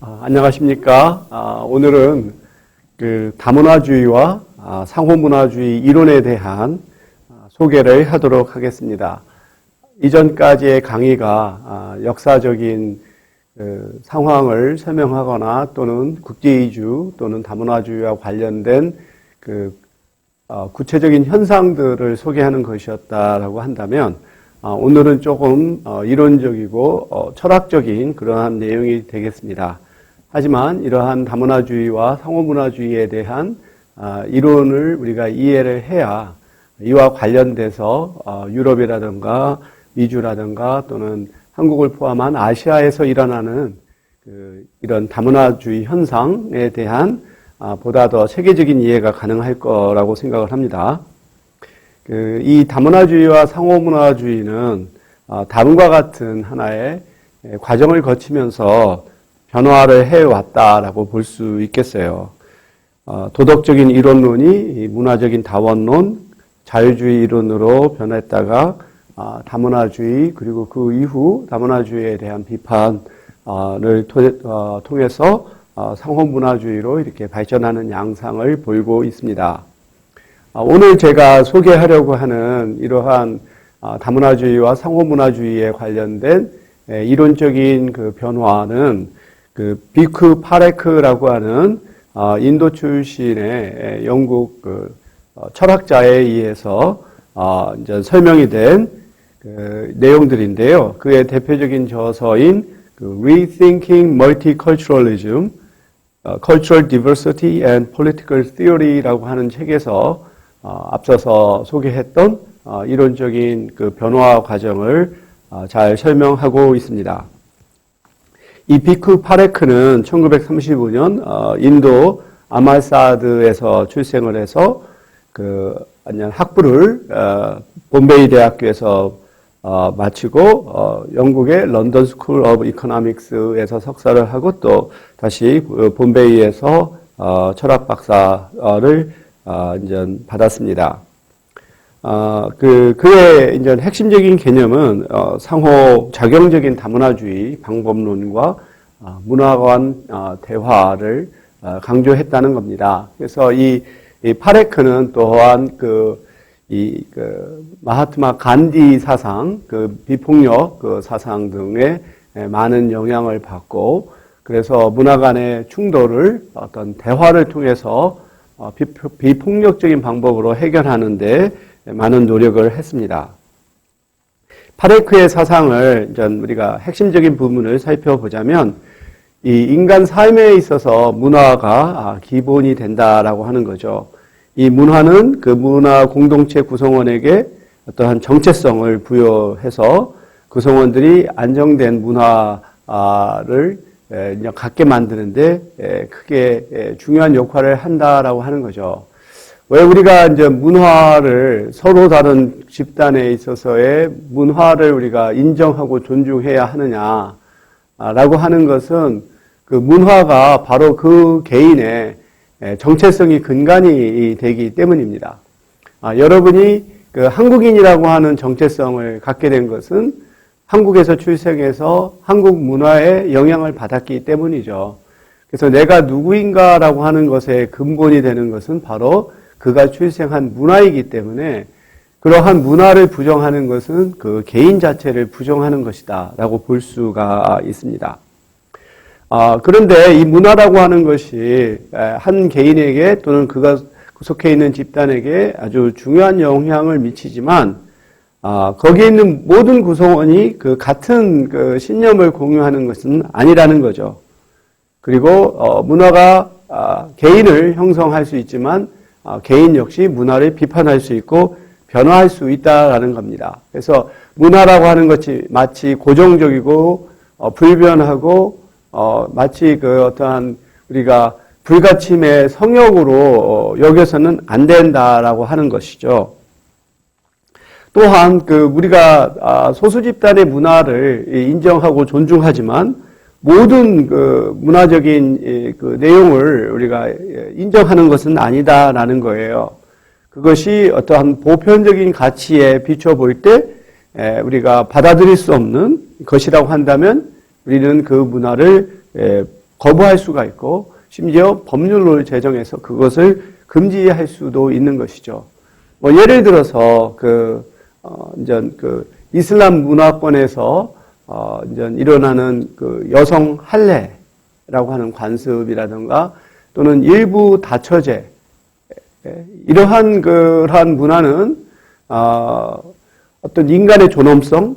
안녕하십니까. 오늘은 그 다문화주의와 상호문화주의 이론에 대한 소개를 하도록 하겠습니다. 이전까지의 강의가 역사적인 상황을 설명하거나 또는 국제이주 또는 다문화주의와 관련된 구체적인 현상들을 소개하는 것이었다라고 한다면 오늘은 조금 이론적이고 철학적인 그러한 내용이 되겠습니다. 하지만 이러한 다문화주의와 상호문화주의에 대한 이론을 우리가 이해를 해야 이와 관련돼서 유럽이라든가 미주라든가 또는 한국을 포함한 아시아에서 일어나는 이런 다문화주의 현상에 대한 보다 더 체계적인 이해가 가능할 거라고 생각을 합니다. 이 다문화주의와 상호문화주의는 다음과 같은 하나의 과정을 거치면서 변화를 해왔다라고 볼 수 있겠어요. 도덕적인 이론론이 문화적인 다원론, 자유주의 이론으로 변했다가 다문화주의 그리고 그 이후 다문화주의에 대한 비판을 통해서 상호문화주의로 이렇게 발전하는 양상을 보이고 있습니다. 오늘 제가 소개하려고 하는 이러한 다문화주의와 상호문화주의에 관련된 이론적인 변화는 비크 파레크라고 하는 인도 출신의 영국 철학자에 의해서 이제 설명이 된 내용들인데요. 그의 대표적인 저서인 Rethinking Multiculturalism, Cultural Diversity and Political Theory라고 하는 책에서 앞서서 소개했던 이론적인 변화 과정을 잘 설명하고 있습니다. 이 비크 파레크는 1935년 인도 아말사드에서 출생을 해서 학부를 봄베이 대학교에서 마치고 영국의 런던 스쿨 오브 이코노믹스에서 석사를 하고 또 다시 봄베이에서 철학 박사를 이제 받았습니다. 그의 이제 핵심적인 개념은 상호 작용적인 다문화주의 방법론과 문화 간 대화를 강조했다는 겁니다. 그래서 이 파레크는 또한 마하트마 간디 사상, 비폭력 사상 등에 많은 영향을 받고, 그래서 문화 간의 충돌을 어떤 대화를 통해서 비폭력적인 방법으로 해결하는데 많은 노력을 했습니다. 파레크의 사상을 우리가 핵심적인 부분을 살펴보자면 이 인간 삶에 있어서 문화가 기본이 된다라고 하는 거죠. 이 문화는 그 문화 공동체 구성원에게 어떠한 정체성을 부여해서 구성원들이 안정된 문화를 갖게 만드는데 크게 중요한 역할을 한다라고 하는 거죠. 왜 우리가 이제 문화를 서로 다른 집단에 있어서의 문화를 우리가 인정하고 존중해야 하느냐라고 하는 것은 그 문화가 바로 그 개인의 정체성이 근간이 되기 때문입니다. 여러분이 한국인이라고 하는 정체성을 갖게 된 것은 한국에서 출생해서 한국 문화에 영향을 받았기 때문이죠. 그래서 내가 누구인가라고 하는 것의 근본이 되는 것은 바로 그가 출생한 문화이기 때문에 그러한 문화를 부정하는 것은 그 개인 자체를 부정하는 것이다 라고 볼 수가 있습니다. 그런데 이 문화라고 하는 것이 한 개인에게 또는 그가 속해 있는 집단에게 아주 중요한 영향을 미치지만 거기에 있는 모든 구성원이 같은 신념을 공유하는 것은 아니라는 거죠. 그리고 문화가 개인을 형성할 수 있지만 개인 역시 문화를 비판할 수 있고 변화할 수 있다라는 겁니다. 그래서 문화라고 하는 것이 마치 고정적이고 불변하고 마치 어떠한 우리가 불가침의 성역으로 여겨서는 안 된다라고 하는 것이죠. 또한 우리가 소수 집단의 문화를 인정하고 존중하지만 모든 문화적인 내용을 우리가 인정하는 것은 아니다라는 거예요. 그것이 어떠한 보편적인 가치에 비춰볼 때 우리가 받아들일 수 없는 것이라고 한다면 우리는 그 문화를 거부할 수가 있고 심지어 법률을 제정해서 그것을 금지할 수도 있는 것이죠. 뭐 예를 들어서 이제 이슬람 문화권에서 이제 일어나는 여성 할례라고 하는 관습이라든가 또는 일부 다처제 이러한 그러한 문화는 어떤 인간의 존엄성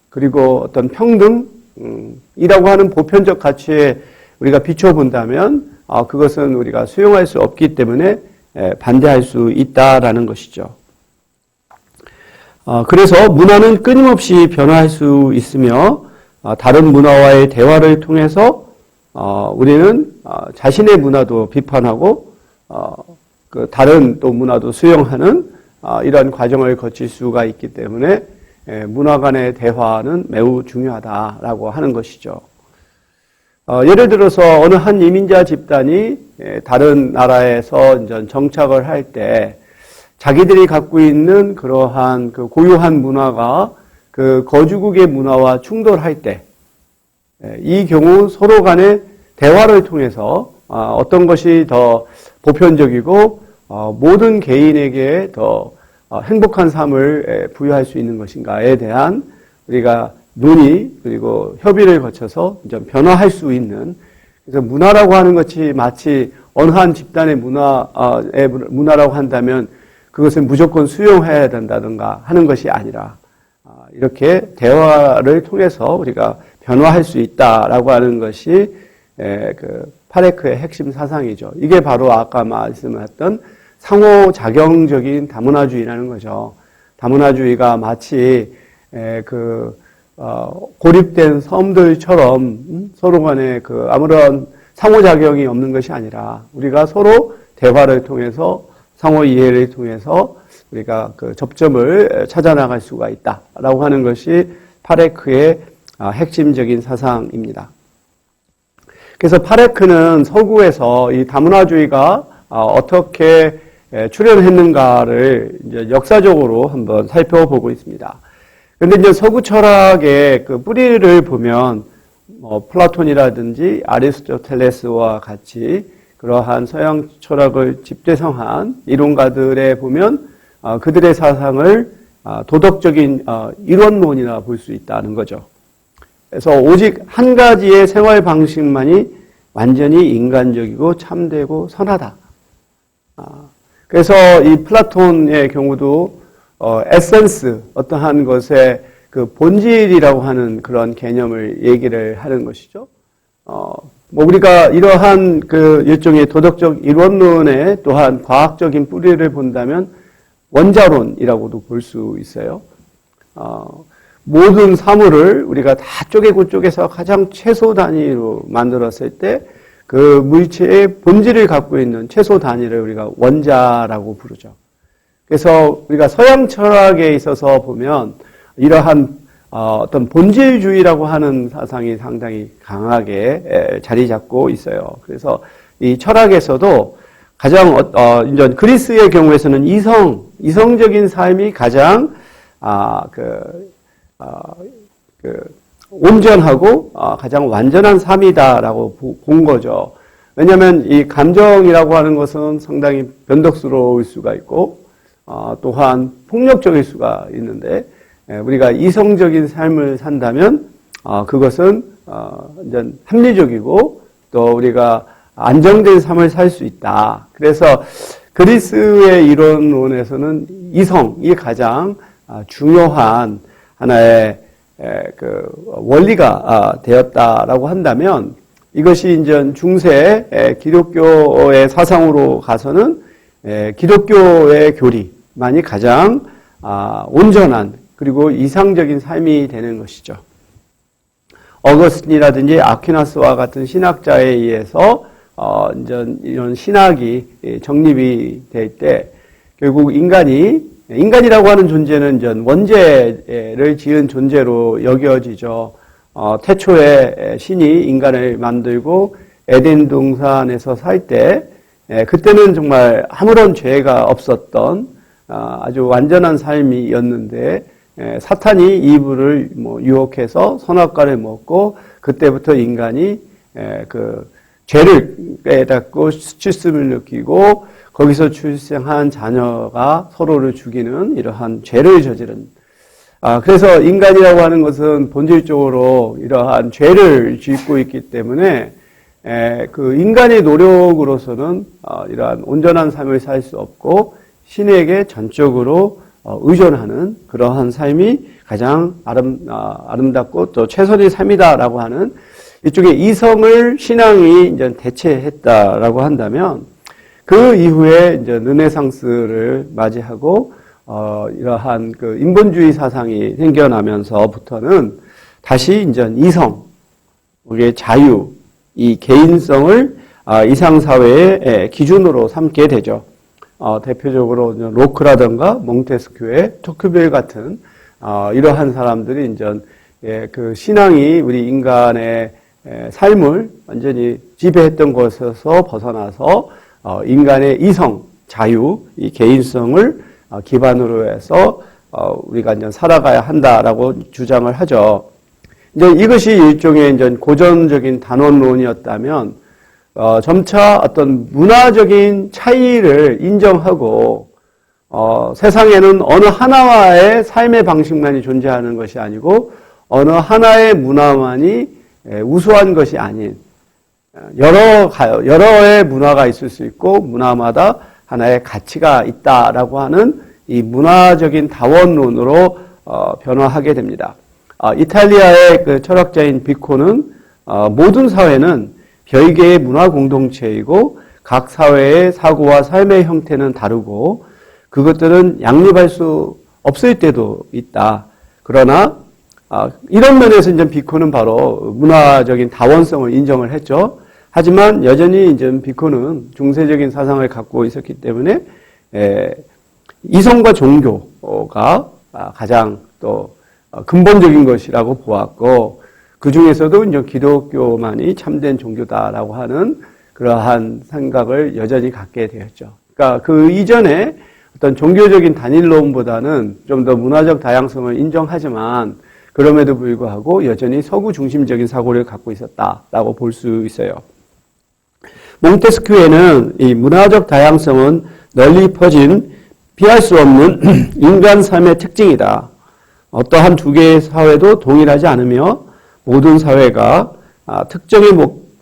그리고 어떤 평등이라고 하는 보편적 가치에 우리가 비춰본다면 그것은 우리가 수용할 수 없기 때문에 반대할 수 있다라는 것이죠. 그래서 문화는 끊임없이 변화할 수 있으며 다른 문화와의 대화를 통해서 우리는 자신의 문화도 비판하고 다른 또 문화도 수용하는 이런 과정을 거칠 수가 있기 때문에 문화 간의 대화는 매우 중요하다라고 하는 것이죠. 예를 들어서 어느 한 이민자 집단이 다른 나라에서 이제 정착을 할 때 자기들이 갖고 있는 그러한 고유한 문화가 거주국의 문화와 충돌할 때 이 경우 서로 간의 대화를 통해서 어떤 것이 더 보편적이고 모든 개인에게 더 행복한 삶을 부여할 수 있는 것인가에 대한 우리가 논의 그리고 협의를 거쳐서 좀 변화할 수 있는, 그래서 문화라고 하는 것이 마치 어느 한 집단의 문화라고 한다면 그것을 무조건 수용해야 된다든가 하는 것이 아니라 이렇게 대화를 통해서 우리가 변화할 수 있다라고 하는 것이 파레크의 핵심 사상이죠. 이게 바로 아까 말씀하셨던 상호작용적인 다문화주의라는 거죠. 다문화주의가 마치 고립된 섬들처럼 서로 간에 아무런 상호작용이 없는 것이 아니라 우리가 서로 대화를 통해서 상호 이해를 통해서 우리가 접점을 찾아나갈 수가 있다라고 하는 것이 파레크의 핵심적인 사상입니다. 그래서 파레크는 서구에서 이 다문화주의가 어떻게 출현했는가를 이제 역사적으로 한번 살펴보고 있습니다. 그런데 이제 서구 철학의 뿌리를 보면 플라톤이라든지 아리스토텔레스와 같이 그러한 서양 철학을 집대성한 이론가들에 보면 그들의 사상을 도덕적인 이론론이라 볼 수 있다는 거죠. 그래서 오직 한 가지의 생활 방식만이 완전히 인간적이고 참되고 선하다. 그래서 이 플라톤의 경우도 에센스, 어떠한 것의 본질이라고 하는 그런 개념을 얘기를 하는 것이죠. 우리가 이러한 일종의 도덕적 이론론의 또한 과학적인 뿌리를 본다면 원자론이라고도 볼 수 있어요. 모든 사물을 우리가 다 쪼개고 쪼개서 가장 최소 단위로 만들었을 때 그 물체의 본질을 갖고 있는 최소 단위를 우리가 원자라고 부르죠. 그래서 우리가 서양 철학에 있어서 보면 이러한 어떤 본질주의라고 하는 사상이 상당히 강하게 자리 잡고 있어요. 그래서 이 철학에서도 가장 이제 그리스의 경우에서는 이성적인 삶이 가장 온전하고 가장 완전한 삶이다라고 본 거죠. 왜냐하면 이 감정이라고 하는 것은 상당히 변덕스러울 수가 있고 또한 폭력적일 수가 있는데 우리가 이성적인 삶을 산다면 그것은 이제 합리적이고 또 우리가 안정된 삶을 살 수 있다. 그래서 그리스의 이론론에서는 이성이 가장 중요한 하나의 원리가 되었다라고 한다면 이것이 이제 중세 기독교의 사상으로 가서는 기독교의 교리만이 가장 온전한 그리고 이상적인 삶이 되는 것이죠. 어거스틴이라든지 아퀴나스와 같은 신학자에 의해서 이제 이런 신학이 정립이 될 때 결국 인간이라고 하는 존재는 이제 원죄를 지은 존재로 여겨지죠. 태초에 신이 인간을 만들고 에덴 동산에서 살 때 그때는 정말 아무런 죄가 없었던 아주 완전한 삶이었는데 사탄이 이브를 유혹해서 선악과를 먹고 그때부터 인간이 그 죄를 깨닫고 수치심을 느끼고 거기서 출생한 자녀가 서로를 죽이는 이러한 죄를 저지른. 그래서 인간이라고 하는 것은 본질적으로 이러한 죄를 짓고 있기 때문에 그 인간의 노력으로서는 이러한 온전한 삶을 살 수 없고 신에게 전적으로 의존하는 그러한 삶이 가장 아름답고 또 최선의 삶이다라고 하는 이쪽에 이성을 신앙이 이제 대체했다라고 한다면 그 이후에 이제 르네상스를 맞이하고 이러한 그 인본주의 사상이 생겨나면서부터는 다시 이제 이성, 우리의 자유, 이 개인성을 이상사회의 기준으로 삼게 되죠. 대표적으로 로크라든가 몽테스큐의 토크빌 같은 이러한 사람들이 이제 그 신앙이 우리 인간의 삶을 완전히 지배했던 것에서 벗어나서 인간의 이성, 자유, 이 개인성을 기반으로 해서 우리가 이제 살아가야 한다라고 주장을 하죠. 이제 이것이 일종의 이제 고전적인 단원론이었다면 점차 어떤 문화적인 차이를 인정하고 세상에는 어느 하나의 삶의 방식만이 존재하는 것이 아니고 어느 하나의 문화만이 우수한 것이 아닌 여러의 문화가 있을 수 있고 문화마다 하나의 가치가 있다라고 하는 이 문화적인 다원론으로 변화하게 됩니다. 이탈리아의 그 철학자인 비코는 모든 사회는 별개의 문화 공동체이고 각 사회의 사고와 삶의 형태는 다르고 그것들은 양립할 수 없을 때도 있다. 그러나 이런 면에서 이제 비코는 바로 문화적인 다원성을 인정을 했죠. 하지만 여전히 이제 비코는 중세적인 사상을 갖고 있었기 때문에 이성과 종교가 가장 또 근본적인 것이라고 보았고 그 중에서도 이제 기독교만이 참된 종교다라고 하는 그러한 생각을 여전히 갖게 되었죠. 그러니까 그 이전에 어떤 종교적인 단일론보다는 좀 더 문화적 다양성을 인정하지만 그럼에도 불구하고 여전히 서구 중심적인 사고를 갖고 있었다라고 볼 수 있어요. 몽테스큐에는 이 문화적 다양성은 널리 퍼진 피할 수 없는 인간 삶의 특징이다. 어떠한 두 개의 사회도 동일하지 않으며 모든 사회가 특정의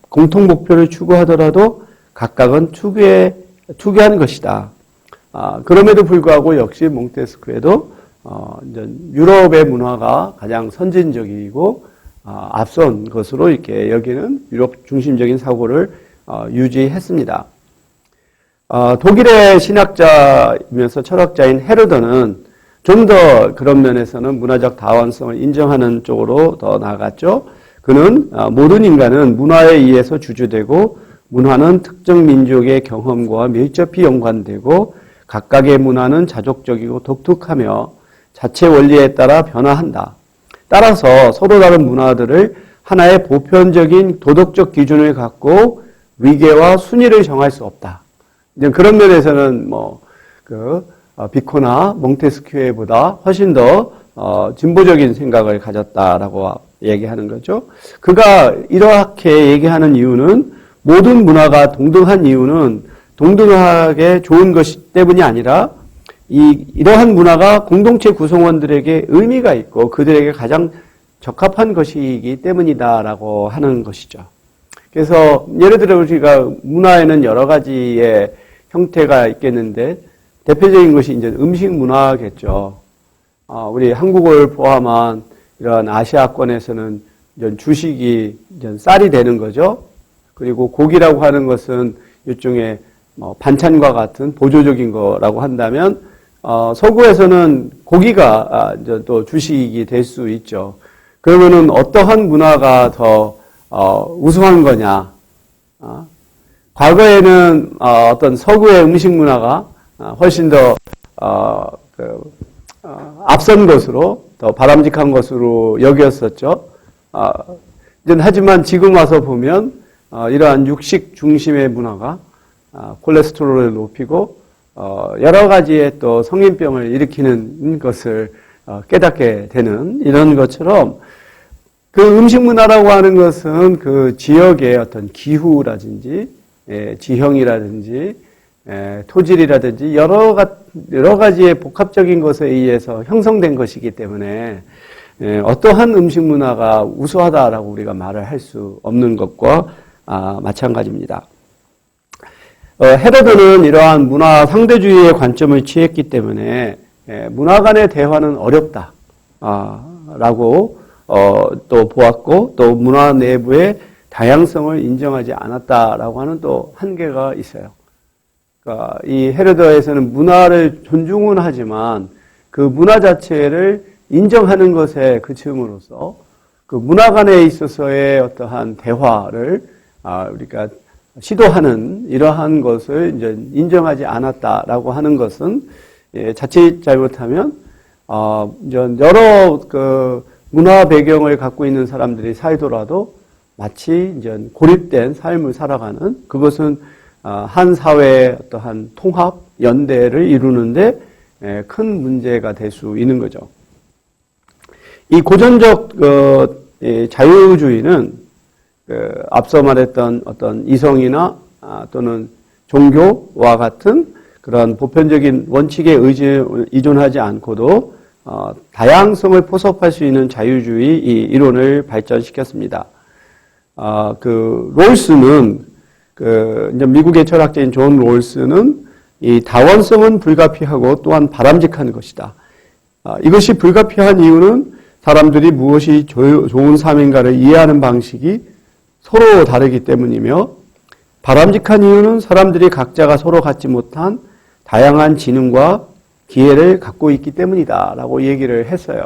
공통 목표를 추구하더라도 각각은 투교한 것이다. 그럼에도 불구하고 역시 몽테스큐에도 유럽의 문화가 가장 선진적이고 앞선 것으로 이렇게 여기는 유럽 중심적인 사고를 유지했습니다. 독일의 신학자이면서 철학자인 헤르더는 좀 더 그런 면에서는 문화적 다원성을 인정하는 쪽으로 더 나아갔죠. 그는 모든 인간은 원문화에 의해서 주주되고 문화는 특정 민족의 경험과 밀접히 연관되고 각각의 문화는 자족적이고 독특하며 자체 원리에 따라 변화한다. 따라서 서로 다른 문화들을 하나의 보편적인 도덕적 기준을 갖고 위계와 순위를 정할 수 없다. 이제 그런 면에서는 비코나 몽테스큐에보다 훨씬 더 진보적인 생각을 가졌다라고 얘기하는 거죠. 그가 이렇게 얘기하는 이유는 모든 문화가 동등한 이유는 동등하게 좋은 것이 때문이 아니라 이러한 문화가 공동체 구성원들에게 의미가 있고 그들에게 가장 적합한 것이기 때문이다라고 하는 것이죠. 그래서 예를 들어 우리가 문화에는 여러 가지의 형태가 있겠는데 대표적인 것이 이제 음식 문화겠죠. 우리 한국을 포함한 이런 아시아권에서는 이제 주식이 이제 쌀이 되는 거죠. 그리고 고기라고 하는 것은 일종의 반찬과 같은 보조적인 거라고 한다면 서구에서는 고기가 이제 또 주식이 될 수 있죠. 그러면은 어떠한 문화가 더 우수한 거냐? 과거에는 어떤 서구의 음식 문화가 훨씬 더 앞선 것으로 더 바람직한 것으로 여겼었죠. 하지만 지금 와서 보면 이러한 육식 중심의 문화가 콜레스테롤을 높이고 여러 가지의 또 성인병을 일으키는 것을 깨닫게 되는 이런 것처럼 그 음식 문화라고 하는 것은 그 지역의 어떤 기후라든지, 지형이라든지, 토질이라든지 여러 가지의 복합적인 것에 의해서 형성된 것이기 때문에 어떠한 음식 문화가 우수하다라고 우리가 말을 할 수 없는 것과 마찬가지입니다. 헤로드는 이러한 문화 상대주의의 관점을 취했기 때문에 문화 간의 대화는 어렵다라고 또 보았고, 또 문화 내부의 다양성을 인정하지 않았다라고 하는 또 한계가 있어요. 그러니까 이 헤로드에서는 문화를 존중은 하지만 그 문화 자체를 인정하는 것에 그침으로써 그 문화 간에 있어서의 어떠한 대화를 우리가 시도하는 이러한 것을 이제 인정하지 않았다라고 하는 것은 자칫 잘못하면 이제 여러 그 문화 배경을 갖고 있는 사람들이 살더라도 마치 이제 고립된 삶을 살아가는, 그것은 한 사회의 어떠한 통합 연대를 이루는데 큰 문제가 될 수 있는 거죠. 이 고전적 자유주의는 앞서 말했던 어떤 이성이나 또는 종교와 같은 그런 보편적인 원칙에 의존하지 않고도 다양성을 포섭할 수 있는 자유주의 이 이론을 발전시켰습니다. 롤스는 이제 미국의 철학자인 존 롤스는 이 다원성은 불가피하고 또한 바람직한 것이다. 이것이 불가피한 이유는 사람들이 무엇이 좋은 삶인가를 이해하는 방식이 서로 다르기 때문이며, 바람직한 이유는 사람들이 각자가 서로 갖지 못한 다양한 지능과 기회를 갖고 있기 때문이다 라고 얘기를 했어요.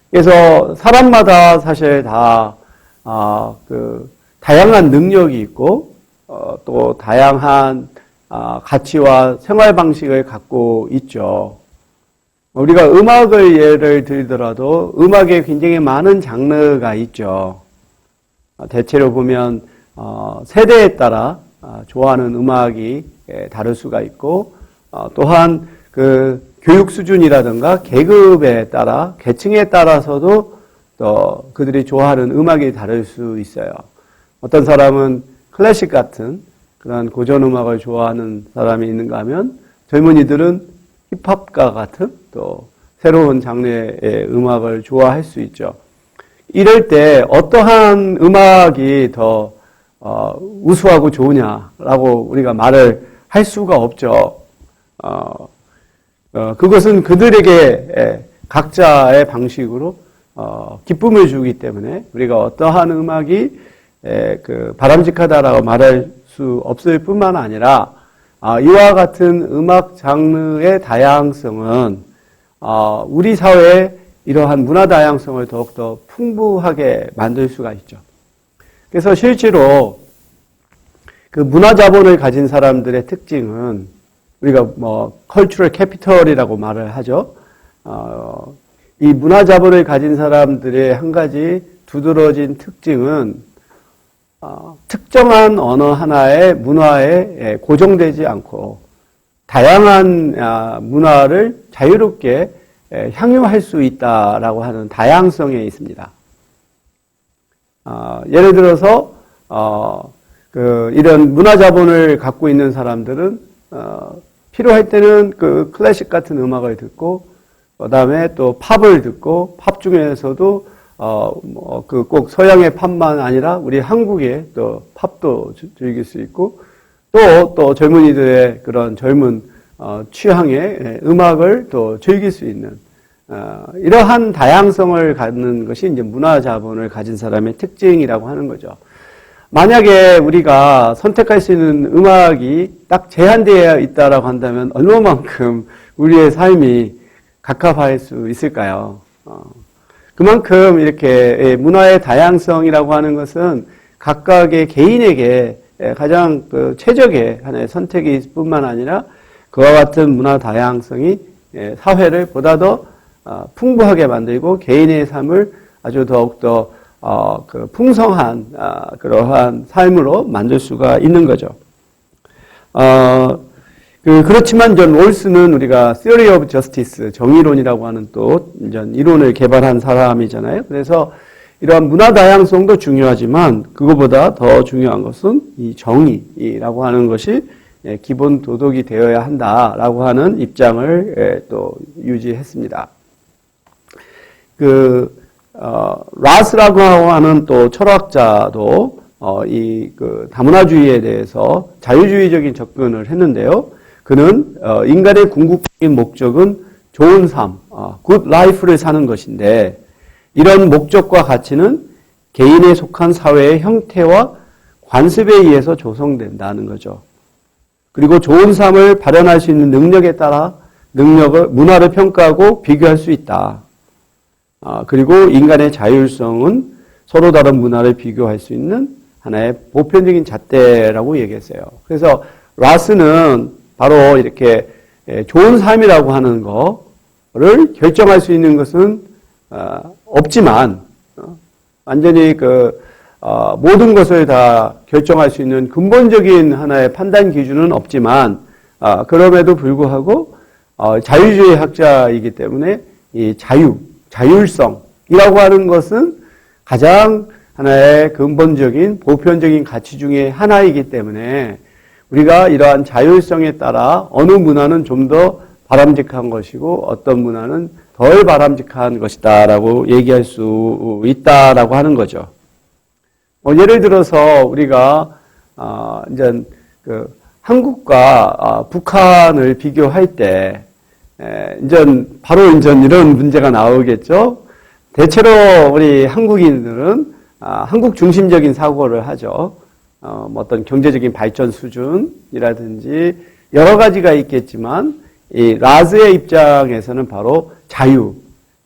그래서 사람마다 사실 다 다양한 능력이 있고 또 다양한 가치와 생활 방식을 갖고 있죠. 우리가 음악을 예를 들더라도 음악에 굉장히 많은 장르가 있죠. 대체로 보면 세대에 따라 좋아하는 음악이 다를 수가 있고, 또한 그 교육 수준이라든가 계급에 따라, 계층에 따라서도 또 그들이 좋아하는 음악이 다를 수 있어요. 어떤 사람은 클래식 같은 그런 고전 음악을 좋아하는 사람이 있는가 하면, 젊은이들은 힙합과 같은 또 새로운 장르의 음악을 좋아할 수 있죠. 이럴 때 어떠한 음악이 더 우수하고 좋으냐라고 우리가 말을 할 수가 없죠. 그것은 그들에게 각자의 방식으로 기쁨을 주기 때문에 우리가 어떠한 음악이 바람직하다라고 말할 수 없을 뿐만 아니라, 이와 같은 음악 장르의 다양성은 우리 사회에 이러한 문화 다양성을 더욱더 풍부하게 만들 수가 있죠. 그래서 실제로 그 문화 자본을 가진 사람들의 특징은 우리가 cultural capital이라고 말을 하죠. 이 문화 자본을 가진 사람들의 한 가지 두드러진 특징은 특정한 어느 하나의 문화에 고정되지 않고 다양한 문화를 자유롭게 향유할 수 있다라고 하는 다양성에 있습니다. 예를 들어서 이런 문화 자본을 갖고 있는 사람들은 필요할 때는 그 클래식 같은 음악을 듣고, 그다음에 또 팝을 듣고, 팝 중에서도 꼭 서양의 팝만 아니라 우리 한국의 또 팝도 즐길 수 있고, 또 젊은이들의 그런 젊은 취향의 음악을 또 즐길 수 있는 이러한 다양성을 갖는 것이 이제 문화 자본을 가진 사람의 특징이라고 하는 거죠. 만약에 우리가 선택할 수 있는 음악이 딱 제한되어 있다라고 한다면 얼마만큼 우리의 삶이 갑갑할 수 있을까요? 그만큼 이렇게 문화의 다양성이라고 하는 것은 각각의 개인에게 가장 최적의 하나의 선택일 뿐만 아니라 그와 같은 문화 다양성이 사회를 보다 더 풍부하게 만들고 개인의 삶을 아주 더욱더 풍성한 그러한 삶으로 만들 수가 있는 거죠. 그렇지만 존 롤스는 우리가 Theory of Justice, 정의론이라고 하는 또 이론을 개발한 사람이잖아요. 그래서 이러한 문화 다양성도 중요하지만 그거보다 더 중요한 것은 이 정의라고 하는 것이 기본 도덕이 되어야 한다라고 하는 입장을 또 유지했습니다. 라스라고 하는 또 철학자도 이 다문화주의에 대해서 자유주의적인 접근을 했는데요. 그는 인간의 궁극적인 목적은 좋은 삶, good life를 사는 것인데 이런 목적과 가치는 개인에 속한 사회의 형태와 관습에 의해서 조성된다는 거죠. 그리고 좋은 삶을 발현할 수 있는 능력에 따라 문화를 평가하고 비교할 수 있다. 그리고 인간의 자율성은 서로 다른 문화를 비교할 수 있는 하나의 보편적인 잣대라고 얘기했어요. 그래서 라스는 바로 이렇게 좋은 삶이라고 하는 거를 결정할 수 있는 것은 없지만 완전히 모든 것을 다 결정할 수 있는 근본적인 하나의 판단 기준은 없지만 그럼에도 불구하고 자유주의 학자이기 때문에 이 자율성이라고 하는 것은 가장 하나의 근본적인 보편적인 가치 중에 하나이기 때문에 우리가 이러한 자율성에 따라 어느 문화는 좀 더 바람직한 것이고 어떤 문화는 덜 바람직한 것이다라고 얘기할 수 있다라고 하는 거죠. 예를 들어서 우리가 이제 한국과 북한을 비교할 때 바로 이런 문제가 나오겠죠. 대체로 우리 한국인들은 한국 중심적인 사고를 하죠. 어떤 경제적인 발전 수준이라든지 여러 가지가 있겠지만 이 라스의 입장에서는 바로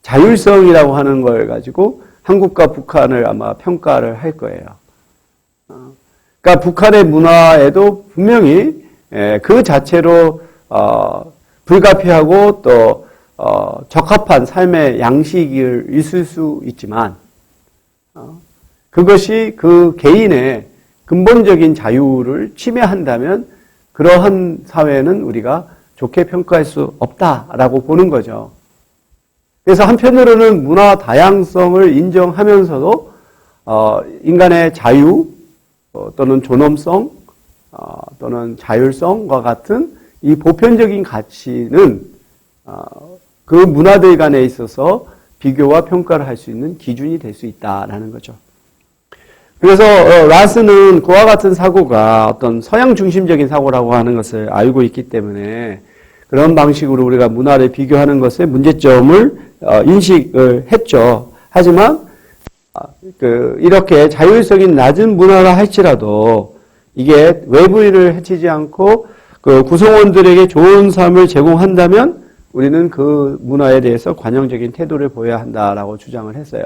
자율성이라고 하는 걸 가지고 한국과 북한을 아마 평가를 할 거예요. 그러니까 북한의 문화에도 분명히 그 자체로 불가피하고 또 적합한 삶의 양식이 있을 수 있지만 그것이 그 개인의 근본적인 자유를 침해한다면 그러한 사회는 우리가 좋게 평가할 수 없다라고 보는 거죠. 그래서 한편으로는 문화 다양성을 인정하면서도 인간의 자유 또는 존엄성 또는 자율성과 같은 이 보편적인 가치는 그 문화들 간에 있어서 비교와 평가를 할 수 있는 기준이 될 수 있다라는 거죠. 그래서 라스는 그와 같은 사고가 어떤 서양 중심적인 사고라고 하는 것을 알고 있기 때문에 그런 방식으로 우리가 문화를 비교하는 것에 문제점을 인식을 했죠. 하지만 이렇게 자율성이 낮은 문화라 할지라도 이게 외부인을 해치지 않고 그 구성원들에게 좋은 삶을 제공한다면 우리는 그 문화에 대해서 관용적인 태도를 보여야 한다라고 주장을 했어요.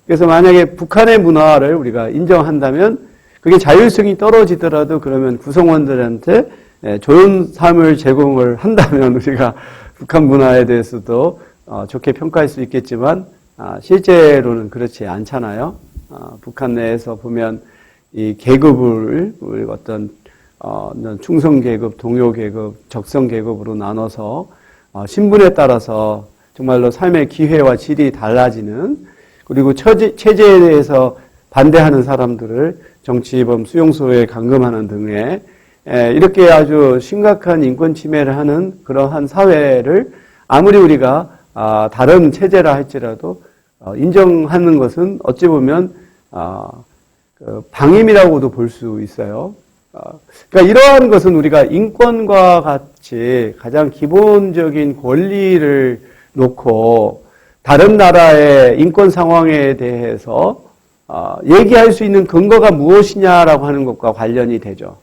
그래서 만약에 북한의 문화를 우리가 인정한다면 그게 자율성이 떨어지더라도 그러면 구성원들한테 좋은 삶을 제공을 한다면 우리가 북한 문화에 대해서도 좋게 평가할 수 있겠지만 실제로는 그렇지 않잖아요. 북한 내에서 보면 이 계급을 어떤 충성 계급, 동요 계급, 적성 계급으로 나눠서 신분에 따라서 정말로 삶의 기회와 질이 달라지는 그리고 체제에 대해서 반대하는 사람들을 정치범 수용소에 감금하는 등의 이렇게 아주 심각한 인권 침해를 하는 그러한 사회를 아무리 우리가 다른 체제라 할지라도 인정하는 것은 어찌 보면 방임이라고도 볼 수 있어요. 그러니까 이러한 것은 우리가 인권과 같이 가장 기본적인 권리를 놓고 다른 나라의 인권 상황에 대해서 얘기할 수 있는 근거가 무엇이냐라고 하는 것과 관련이 되죠.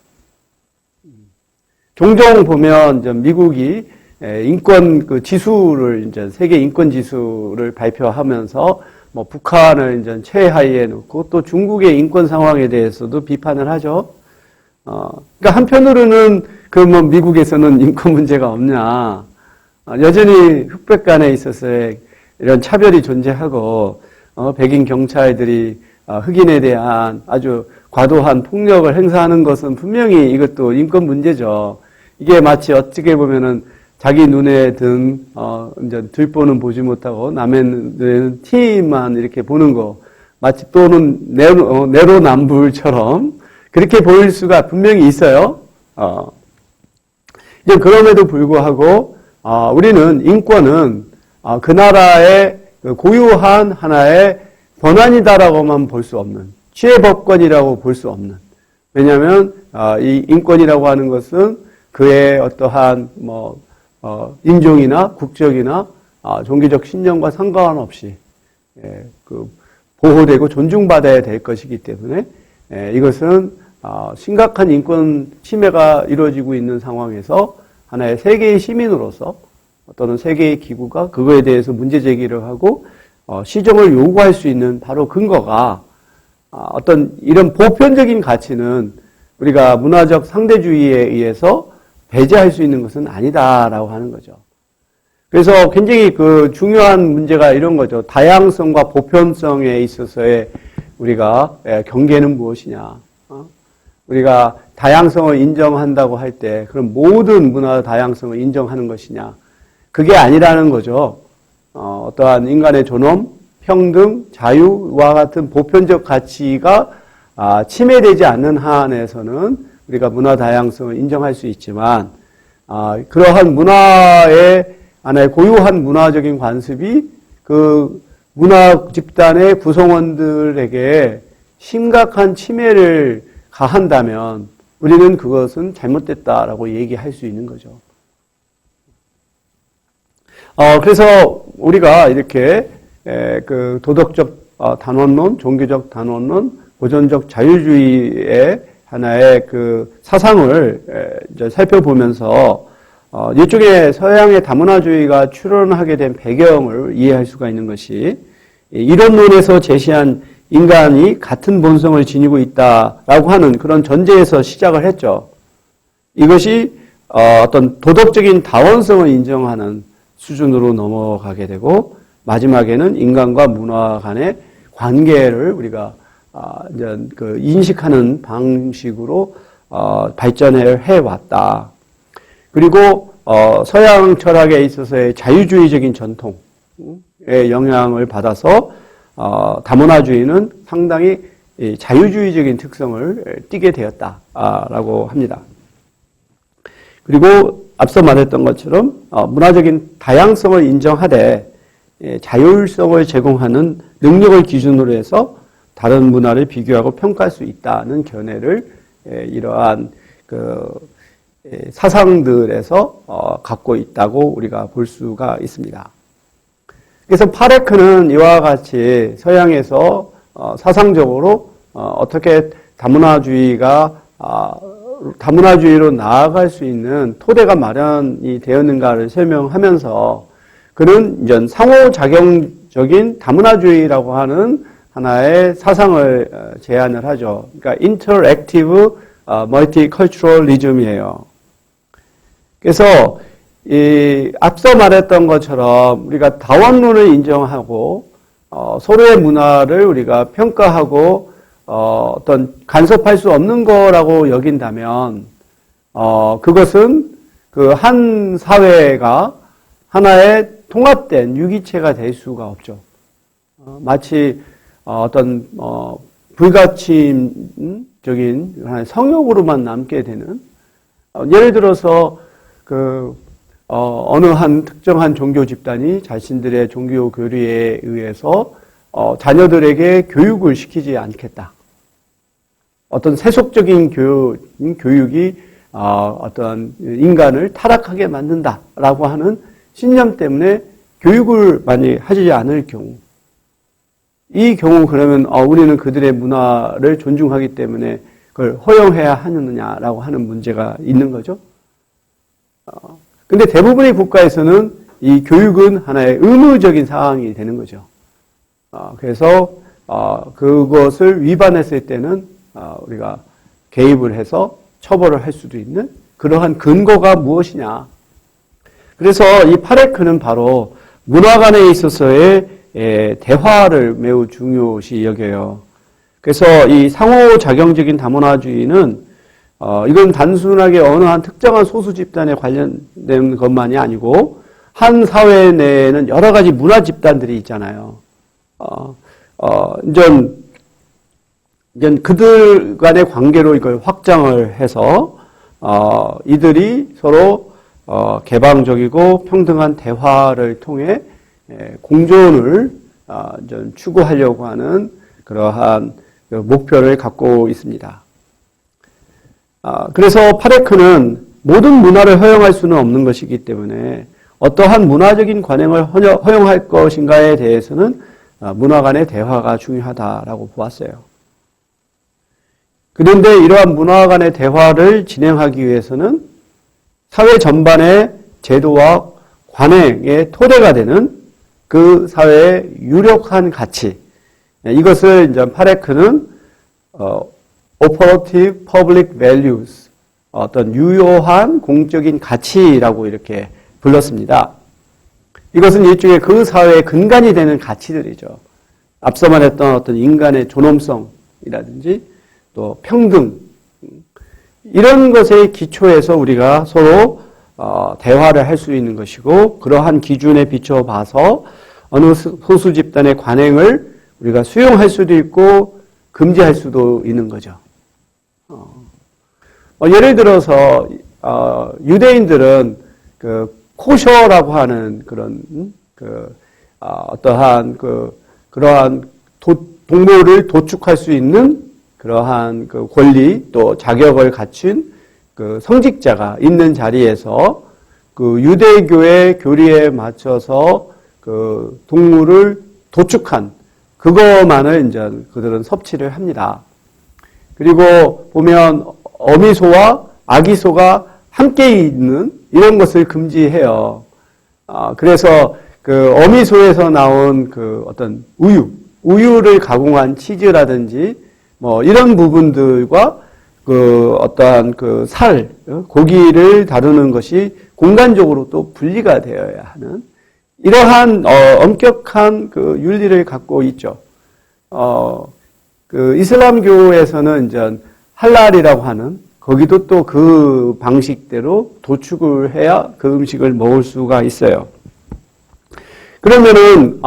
종종 보면 미국이 인권 지수를 이제 세계 인권 지수를 발표하면서 뭐 북한을 이제 최하위에 놓고 또 중국의 인권 상황에 대해서도 비판을 하죠. 그러니까 한편으로는 뭐 미국에서는 인권 문제가 없냐. 여전히 흑백 간에 있어서의 이런 차별이 존재하고 백인 경찰들이 흑인에 대한 아주 과도한 폭력을 행사하는 것은 분명히 이것도 인권 문제죠. 이게 마치 어떻게 보면은 자기 눈에 이제 들보는 보지 못하고 남의 눈에는 티만 이렇게 보는 거. 마치 또는 내로남불처럼 그렇게 보일 수가 분명히 있어요. 이제 그럼에도 불구하고 우리는 인권은 그 나라의 고유한 하나의 권한이다라고만 볼 수 없는, 취해법권이라고 볼 수 없는. 왜냐하면 이 인권이라고 하는 것은 그의 어떠한 인종이나 국적이나 종교적 신념과 상관없이 보호되고 존중받아야 될 것이기 때문에 이것은 심각한 인권 침해가 이루어지고 있는 상황에서 하나의 세계의 시민으로서 또는 세계의 기구가 그거에 대해서 문제 제기를 하고 시정을 요구할 수 있는 바로 근거가 어떤 이런 보편적인 가치는 우리가 문화적 상대주의에 의해서 배제할 수 있는 것은 아니다라고 하는 거죠. 그래서 굉장히 중요한 문제가 이런 거죠. 다양성과 보편성에 있어서의 우리가 경계는 무엇이냐. 우리가 다양성을 인정한다고 할 때 그럼 모든 문화 다양성을 인정하는 것이냐. 그게 아니라는 거죠. 어떠한 인간의 존엄, 평등, 자유와 같은 보편적 가치가 침해되지 않는 한에서는 우리가 문화 다양성을 인정할 수 있지만 그러한 문화의 하나의 고유한 문화적인 관습이 그 문화 집단의 구성원들에게 심각한 침해를 가한다면 우리는 그것은 잘못됐다라고 얘기할 수 있는 거죠. 그래서 우리가 이렇게 도덕적 단원론, 종교적 단원론, 고전적 자유주의의 하나의 사상을 이제 살펴보면서 이쪽에 서양의 다문화주의가 출현하게 된 배경을 이해할 수가 있는 것이 이론론에서 제시한 인간이 같은 본성을 지니고 있다라고 하는 그런 전제에서 시작을 했죠. 이것이 어떤 도덕적인 다원성을 인정하는 수준으로 넘어가게 되고 마지막에는 인간과 문화 간의 관계를 우리가 이제 인식하는 방식으로 발전해 왔다. 그리고 서양 철학에 있어서의 자유주의적인 전통의 영향을 받아서 다문화주의는 상당히 자유주의적인 특성을 띠게 되었다라고 합니다. 그리고 앞서 말했던 것처럼 문화적인 다양성을 인정하되 자율성을 제공하는 능력을 기준으로 해서 다른 문화를 비교하고 평가할 수 있다는 견해를 이러한 사상들에서 갖고 있다고 우리가 볼 수가 있습니다. 그래서 파레크는 이와 같이 서양에서 사상적으로 어떻게 다문화주의로 나아갈 수 있는 토대가 마련이 되었는가를 설명하면서 그는 이제 상호작용적인 다문화주의라고 하는 하나의 사상을 제안을 하죠. 그러니까 인터랙티브 멀티컬처럴리즘이에요. 그래서 앞서 말했던 것처럼 우리가 다원론을 인정하고 서로의 문화를 우리가 평가하고 어떤 간섭할 수 없는 거라고 여긴다면 그것은 그 한 사회가 하나의 통합된 유기체가 될 수가 없죠. 마치 어떤 불가침적인 하나의 성욕으로만 남게 되는 예를 들어서 어느 한 특정한 종교 집단이 자신들의 종교 교리에 의해서 자녀들에게 교육을 시키지 않겠다. 어떤 세속적인 교육이 어떤 인간을 타락하게 만든다라고 하는 신념 때문에 교육을 많이 하지 않을 경우, 이 경우 그러면 우리는 그들의 문화를 존중하기 때문에 그걸 허용해야 하느냐라고 하는 문제가 있는 거죠. 근데 대부분의 국가에서는 이 교육은 하나의 의무적인 사항이 되는 거죠. 그래서 그것을 위반했을 때는 우리가 개입을 해서 처벌을 할 수도 있는 그러한 근거가 무엇이냐. 그래서 이 파레크는 바로 문화 간에 있어서의 대화를 매우 중요시 여겨요. 그래서 이 상호작용적인 다문화주의는 이건 단순하게 어느 한 특정한 소수 집단에 관련된 것만이 아니고 한 사회 내에는 여러 가지 문화 집단들이 있잖아요. 이제 그들 간의 관계로 이걸 확장을 해서, 이들이 서로, 개방적이고 평등한 대화를 통해 공존을, 좀 추구하려고 하는 그러한 목표를 갖고 있습니다. 그래서 파레크는 모든 문화를 허용할 수는 없는 것이기 때문에 어떠한 문화적인 관행을 허용할 것인가에 대해서는 문화 간의 대화가 중요하다라고 보았어요. 그런데 이러한 문화 간의 대화를 진행하기 위해서는 사회 전반의 제도와 관행의 토대가 되는 그 사회의 유력한 가치, 이것을 이제 파레크는 operative public values, 어떤 유효한 공적인 가치라고 이렇게 불렀습니다. 이것은 일종의 그 사회의 근간이 되는 가치들이죠. 앞서 말했던 어떤 인간의 존엄성이라든지 또 평등, 이런 것의 기초에서 우리가 서로 대화를 할 수 있는 것이고, 그러한 기준에 비춰봐서 어느 소수 집단의 관행을 우리가 수용할 수도 있고 금지할 수도 있는 거죠. 예를 들어서 유대인들은 그 코셔라고 하는 그런 어떠한 그러한 동물을 도축할 수 있는 그러한 그 권리 또 자격을 갖춘 그 성직자가 있는 자리에서 그 유대교의 교리에 맞춰서 그 동물을 도축한 그것만을 이제 그들은 섭취를 합니다. 그리고 보면 어미소와 아기소가 함께 있는 이런 것을 금지해요. 그래서 그 어미소에서 나온 그 어떤 우유를 가공한 치즈라든지 뭐 이런 부분들과 그 어떠한 그 고기를 다루는 것이 공간적으로 또 분리가 되어야 하는 이러한 엄격한 그 윤리를 갖고 있죠. 그 이슬람교에서는 이제 할랄이라고 하는 거기도 또 그 방식대로 도축을 해야 그 음식을 먹을 수가 있어요. 그러면은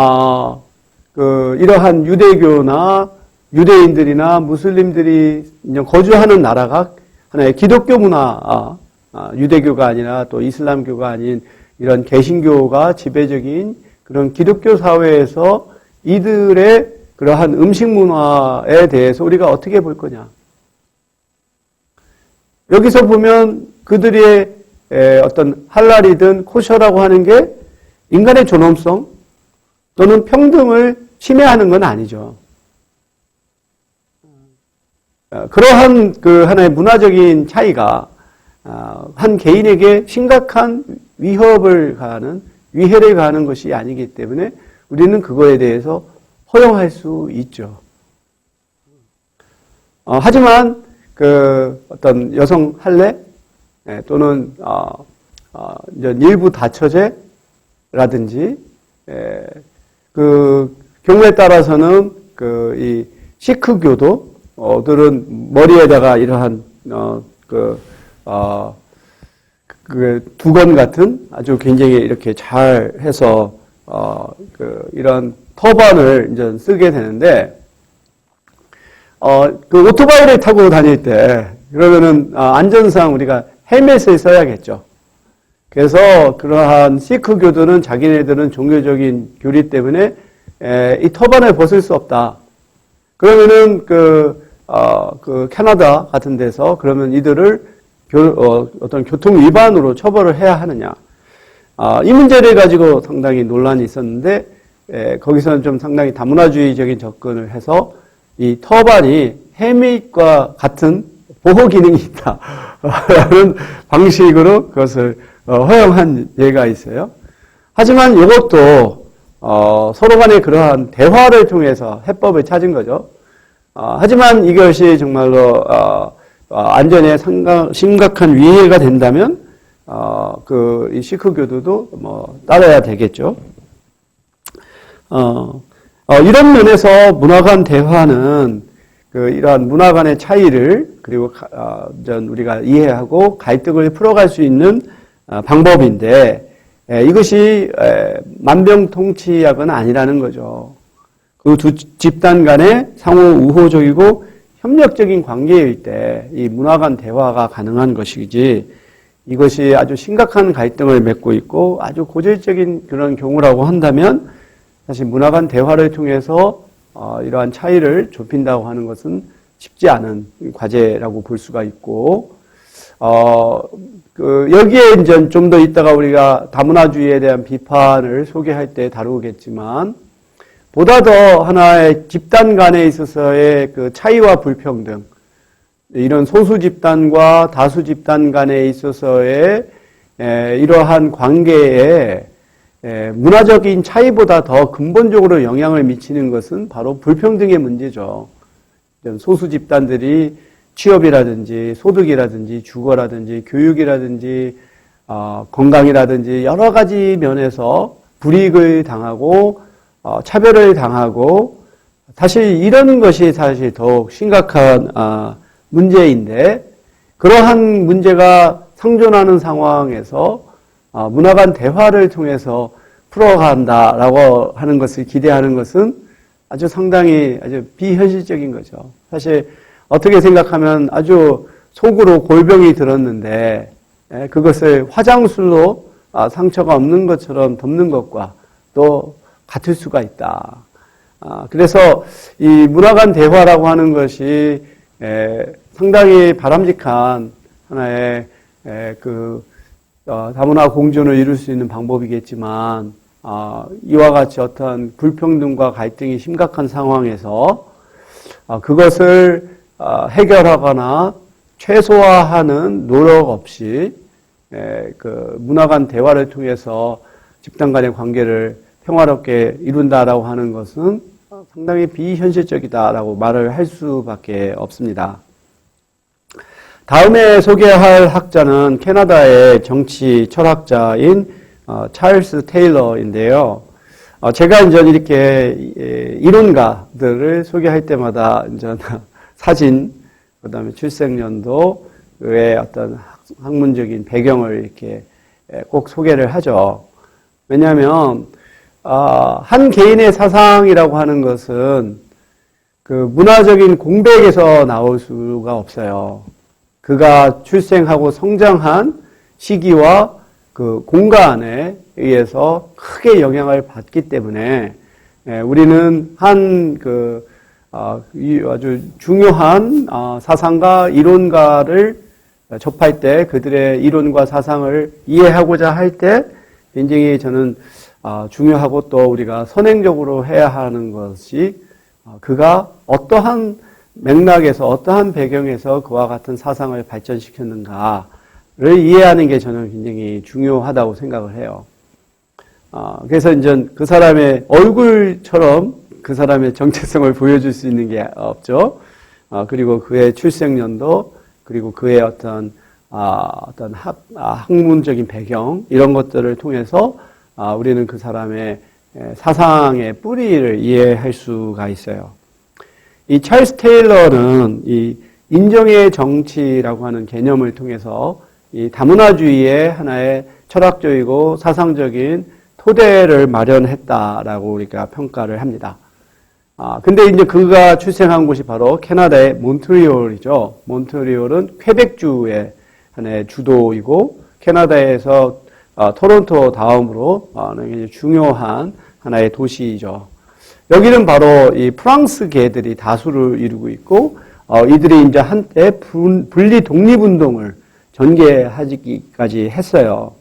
그 이러한 유대교나 유대인들이나 무슬림들이 거주하는 나라가 하나의 기독교 문화, 유대교가 아니라 또 이슬람교가 아닌 이런 개신교가 지배적인 그런 기독교 사회에서 이들의 그러한 음식 문화에 대해서 우리가 어떻게 볼 거냐. 여기서 보면 그들의 어떤 할랄이든 코셔라고 하는 게 인간의 존엄성 또는 평등을 침해하는 건 아니죠. 그러한 그 하나의 문화적인 차이가 한 개인에게 심각한 위협을 가하는, 위해를 가하는 것이 아니기 때문에 우리는 그거에 대해서 허용할 수 있죠. 하지만 그 어떤 여성 할례 또는 일부 다처제라든지 그 경우에 따라서는 그 이 시크교도들은 머리에다가 이러한 그 두건 같은 아주 굉장히 이렇게 잘 해서 이런 터반을 이제 쓰게 되는데 그 오토바이를 타고 다닐 때 그러면은 안전상 우리가 헬멧을 써야겠죠. 그래서 그러한 시크교도는 자기네들은 종교적인 교리 때문에 이 터반을 벗을 수 없다. 그러면은 그 캐나다 같은 데서 그러면 이들을 어떤 교통 위반으로 처벌을 해야 하느냐. 이 문제를 가지고 상당히 논란이 있었는데, 거기서는 좀 상당히 다문화주의적인 접근을 해서 이 터반이 헬멧과 같은 보호 기능이 있다. 라는 방식으로 그것을 허용한 예가 있어요. 하지만 이것도 서로 간의 그러한 대화를 통해서 해법을 찾은 거죠. 하지만 이것이 정말로 안전에 심각한 위해가 된다면 이 시크교도도 뭐 따라야 되겠죠. 이런 면에서 문화 간 대화는 이러한 문화 간의 차이를 그리고 우리가 이해하고 갈등을 풀어갈 수 있는 방법인데 이것이 만병통치약은 아니라는 거죠. 그 두 집단 간의 상호 우호적이고 협력적인 관계일 때 이 문화 간 대화가 가능한 것이지, 이것이 아주 심각한 갈등을 맺고 있고 아주 고질적인 그런 경우라고 한다면 사실 문화 간 대화를 통해서 이러한 차이를 좁힌다고 하는 것은 쉽지 않은 과제라고 볼 수가 있고, 여기에 이제 좀 더 이따가 우리가 다문화주의에 대한 비판을 소개할 때 다루겠지만, 보다 더 하나의 집단 간에 있어서의 그 차이와 불평등, 이런 소수 집단과 다수 집단 간에 있어서의 이러한 관계에 문화적인 차이보다 더 근본적으로 영향을 미치는 것은 바로 불평등의 문제죠. 소수 집단들이 취업이라든지 소득이라든지 주거라든지 교육이라든지 건강이라든지 여러 가지 면에서 불이익을 당하고 차별을 당하고, 사실 이런 것이 사실 더욱 심각한 문제인데, 그러한 문제가 상존하는 상황에서 문화 간 대화를 통해서 풀어간다라고 하는 것을 기대하는 것은 아주 상당히 아주 비현실적인 거죠. 사실 어떻게 생각하면 아주 속으로 골병이 들었는데 그것을 화장술로 상처가 없는 것처럼 덮는 것과 또 같을 수가 있다. 그래서 이 문화 간 대화라고 하는 것이 상당히 바람직한 하나의 다문화 공존을 이룰 수 있는 방법이겠지만, 이와 같이 어떤 불평등과 갈등이 심각한 상황에서 그것을 해결하거나 최소화하는 노력 없이 그 문화 간 대화를 통해서 집단 간의 관계를 평화롭게 이룬다라고 하는 것은 상당히 비현실적이다라고 말을 할 수밖에 없습니다. 다음에 소개할 학자는 캐나다의 정치 철학자인 찰스 테일러인데요. 제가 이제 이렇게 이론가들을 소개할 때마다 이제 사진, 그다음에 출생연도의 어떤 학문적인 배경을 이렇게 꼭 소개를 하죠. 왜냐하면 한 개인의 사상이라고 하는 것은 그 문화적인 공백에서 나올 수가 없어요. 그가 출생하고 성장한 시기와 그 공간에 의해서 크게 영향을 받기 때문에 우리는 아주 중요한 사상가, 이론가를 접할 때 그들의 이론과 사상을 이해하고자 할 때 굉장히 저는 중요하고 또 우리가 선행적으로 해야 하는 것이 그가 어떠한 맥락에서 어떠한 배경에서 그와 같은 사상을 발전시켰는가를 이해하는 게 저는 굉장히 중요하다고 생각을 해요. 그래서 이제 그 사람의 얼굴처럼 그 사람의 정체성을 보여줄 수 있는 게 없죠. 그리고 그의 출생연도, 그리고 그의 어떤 학문적인 배경, 이런 것들을 통해서 우리는 그 사람의 사상의 뿌리를 이해할 수가 있어요. 이 찰스 테일러는 이 인정의 정치라고 하는 개념을 통해서 이 다문화주의의 하나의 철학적이고 사상적인 토대를 마련했다라고 우리가 평가를 합니다. 근데 이제 그가 출생한 곳이 바로 캐나다의 몬트리올이죠. 몬트리올은 퀘벡주의 하나의 주도이고 캐나다에서 토론토 다음으로 중요한 하나의 도시이죠. 여기는 바로 이 프랑스계들이 다수를 이루고 있고, 이들이 이제 한때 분리 독립운동을 전개하기까지 했어요.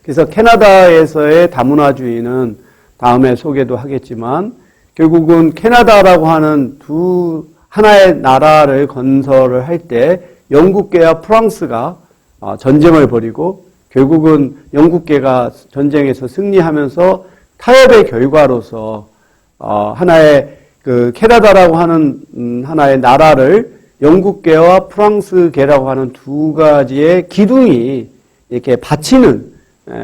그래서 캐나다에서의 다문화주의는 다음에 소개도 하겠지만, 결국은 캐나다라고 하는 하나의 나라를 건설을 할 때 영국계와 프랑스가 전쟁을 벌이고, 결국은 영국계가 전쟁에서 승리하면서 타협의 결과로서 하나의 그 캐나다라고 하는 하나의 나라를 영국계와 프랑스계라고 하는 두 가지의 기둥이 이렇게 받치는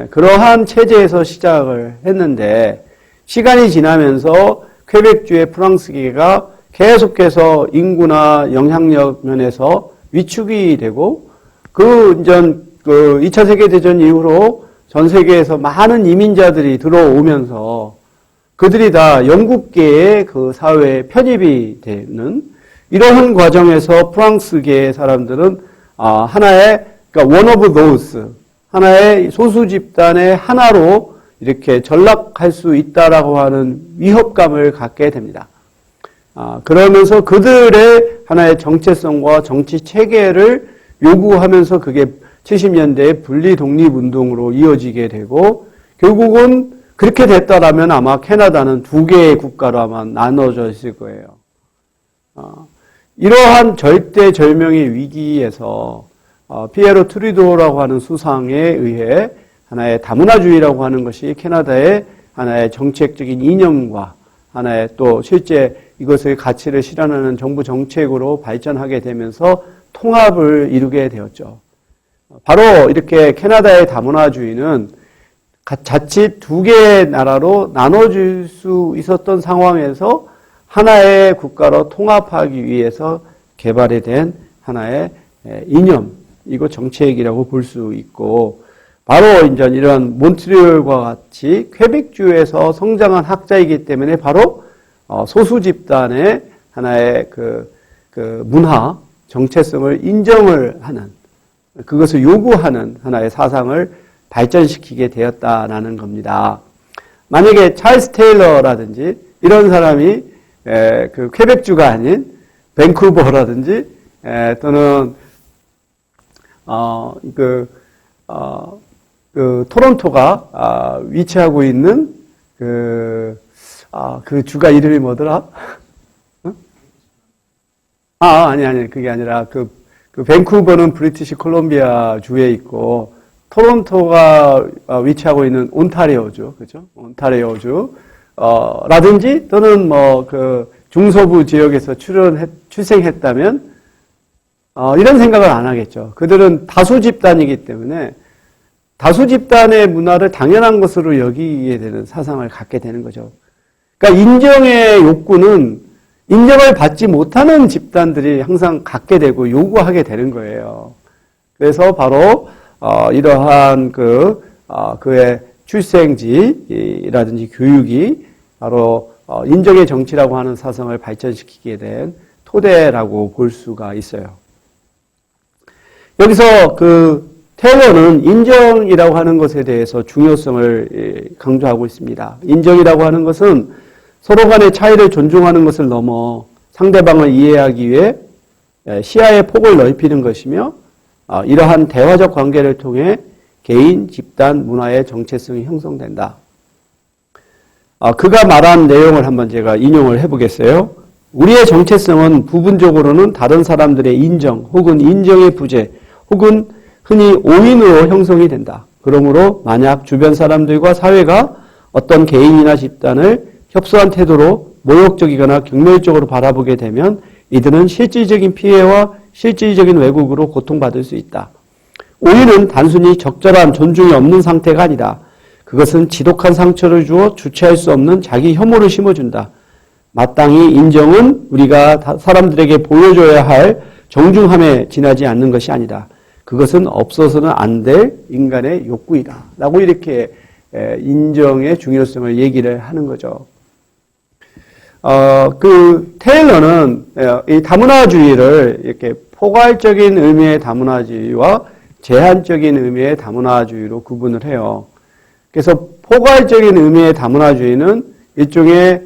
그러한 체제에서 시작을 했는데, 시간이 지나면서 퀘벡주의 프랑스계가 계속해서 인구나 영향력 면에서 위축이 되고, 그 2차 세계대전 이후로 전 세계에서 많은 이민자들이 들어오면서 그들이 다 영국계의 그 사회에 편입이 되는 이러한 과정에서 프랑스계의 사람들은 하나의 그러니까 one of those 하나의 소수 집단의 하나로 이렇게 전락할 수 있다라고 하는 위협감을 갖게 됩니다. 그러면서 그들의 하나의 정체성과 정치 체계를 요구하면서 그게 70년대의 분리 독립운동으로 이어지게 되고 결국은 그렇게 됐다라면 아마 캐나다는 두 개의 국가로 아마 나눠져 있을 거예요. 이러한 절대절명의 위기에서 피에로 트루도라고 하는 수상에 의해 하나의 다문화주의라고 하는 것이 캐나다의 하나의 정책적인 이념과 하나의 또 실제 이것의 가치를 실현하는 정부 정책으로 발전하게 되면서 통합을 이루게 되었죠. 바로 이렇게 캐나다의 다문화주의는 자칫 두 개의 나라로 나눠질 수 있었던 상황에서 하나의 국가로 통합하기 위해서 개발이 된 하나의 이념이고 정책이라고 볼 수 있고 바로 이제 이런 몬트리올과 같이 퀘벡주에서 성장한 학자이기 때문에 바로 소수 집단의 하나의 그 문화 정체성을 인정을 하는 그것을 요구하는 하나의 사상을 발전시키게 되었다라는 겁니다. 만약에 찰스 테일러라든지 이런 사람이 그 퀘벡주가 아닌 밴쿠버라든지 또는 그 토론토가 위치하고 있는 그 주가 이름이 뭐더라? 아니 그게 아니라 그 밴쿠버는 브리티시 콜롬비아 주에 있고 토론토가 위치하고 있는 온타리오주, 그죠? 온타리오주 라든지 또는 뭐 그 중서부 지역에서 출생했다면 이런 생각을 안 하겠죠. 그들은 다수 집단이기 때문에 다수 집단의 문화를 당연한 것으로 여기게 되는 사상을 갖게 되는 거죠. 그러니까 인정의 욕구는 인정을 받지 못하는 집단들이 항상 갖게 되고 요구하게 되는 거예요. 그래서 바로 이러한 그의 출생지라든지 교육이 바로 인정의 정치라고 하는 사상을 발전시키게 된 토대라고 볼 수가 있어요. 여기서 테일러는 인정이라고 하는 것에 대해서 중요성을 강조하고 있습니다. 인정이라고 하는 것은 서로 간의 차이를 존중하는 것을 넘어 상대방을 이해하기 위해 시야의 폭을 넓히는 것이며 이러한 대화적 관계를 통해 개인, 집단, 문화의 정체성이 형성된다. 그가 말한 내용을 한번 제가 인용을 해보겠어요. 우리의 정체성은 부분적으로는 다른 사람들의 인정 혹은 인정의 부재 혹은 흔히 오인으로 형성이 된다. 그러므로 만약 주변 사람들과 사회가 어떤 개인이나 집단을 협소한 태도로 모욕적이거나 경멸적으로 바라보게 되면 이들은 실질적인 피해와 실질적인 왜곡으로 고통받을 수 있다. 오인은 단순히 적절한 존중이 없는 상태가 아니다. 그것은 지독한 상처를 주어 주체할 수 없는 자기 혐오를 심어준다. 마땅히 인정은 우리가 사람들에게 보여줘야 할 정중함에 지나지 않는 것이 아니다. 그것은 없어서는 안 될 인간의 욕구이다. 라고 이렇게 인정의 중요성을 얘기를 하는 거죠. 테일러는 이 다문화주의를 이렇게 포괄적인 의미의 다문화주의와 제한적인 의미의 다문화주의로 구분을 해요. 그래서 포괄적인 의미의 다문화주의는 일종의